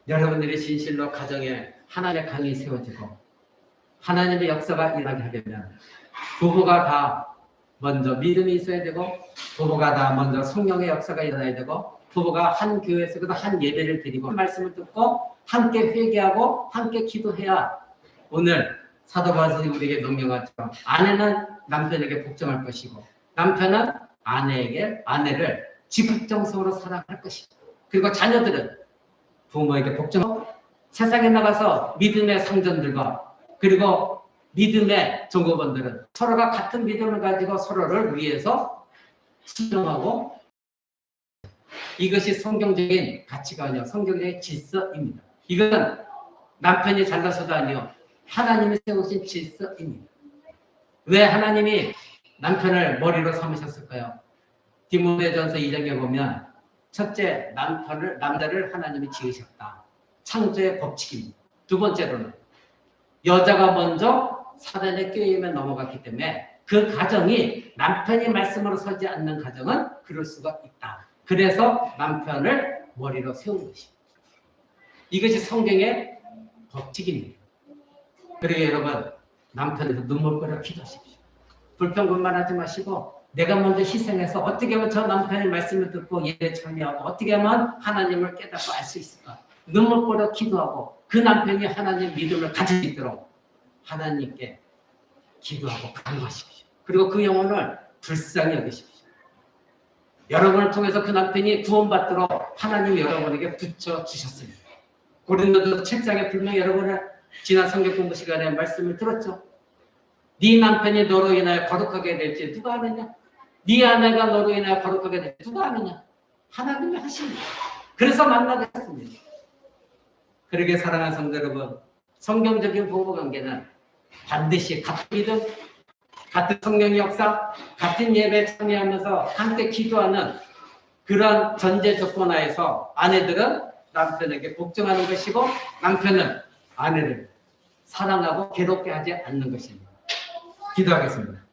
여러분들이 진실로 가정에 하나님의 강이 세워지고 하나님의 역사가 일어나게 하려면 부부가 다 먼저 믿음이 있어야 되고 부부가 다 먼저 성령의 역사가 일어나야 되고 부부가 한 교회에서 한 예배를 드리고 말씀을 듣고 함께 회개하고 함께 기도해야 오늘 사도 바울이 우리에게 명령한 것처럼 아내는 남편에게 복종할 것이고 남편은 아내를 지극정성으로 사랑할 것이고 그리고 자녀들은 부모에게 복종하고 세상에 나가서 믿음의 상전들과 그리고 믿음의 종업원들은 서로가 같은 믿음을 가지고 서로를 위해서 순종하고 이것이 성경적인 가치관이요 성경적인 질서입니다. 이건 남편이 잘나서도 아니요 하나님이 세우신 질서입니다. 왜 하나님이 남편을 머리로 삼으셨을까요? 디모데전서 2장에 보면 첫째, 남자를 하나님이 지으셨다. 창조의 법칙입니다. 두 번째로는 여자가 먼저 사단의 꾀임에 넘어갔기 때문에 그 가정이 남편이 말씀으로 서지 않는 가정은 그럴 수가 있다. 그래서 남편을 머리로 세운 것입니다. 이것이 성경의 법칙입니다. 그리고 여러분, 남편에서 눈물거려 기도하십시오. 불평불만하지 마시고 내가 먼저 희생해서 어떻게 하면 저 남편의 말씀을 듣고 예배에 참여하고 어떻게 하면 하나님을 깨닫고 알 수 있을까? 눈물보다 기도하고 그 남편이 하나님 믿음을 가질 수 있도록 하나님께 기도하고 간구하십시오. 그리고 그 영혼을 불쌍히 여기십시오. 여러분을 통해서 그 남편이 구원받도록 하나님이 여러분에게 붙여주셨습니다. 고린도서 7장에 분명히 여러분을 지난 성경 공부 시간에 말씀을 들었죠. 네 남편이 너로 인하여 거룩하게 될지 누가 아느냐? 네 아내가 너로 인하여 거룩하게 될지 누가 아느냐? 하나님이 하십니다. 그래서 만나게 했습니다. 그러게 사랑하는 성도 여러분, 성경적인 부부관계는 반드시 같은 믿음, 같은 성령의 역사, 같은 예배에 참여하면서 함께 기도하는 그런 전제 조건 하에서 아내들은 남편에게 복종하는 것이고 남편은 아내를 사랑하고 괴롭게 하지 않는 것입니다. 기도하겠습니다.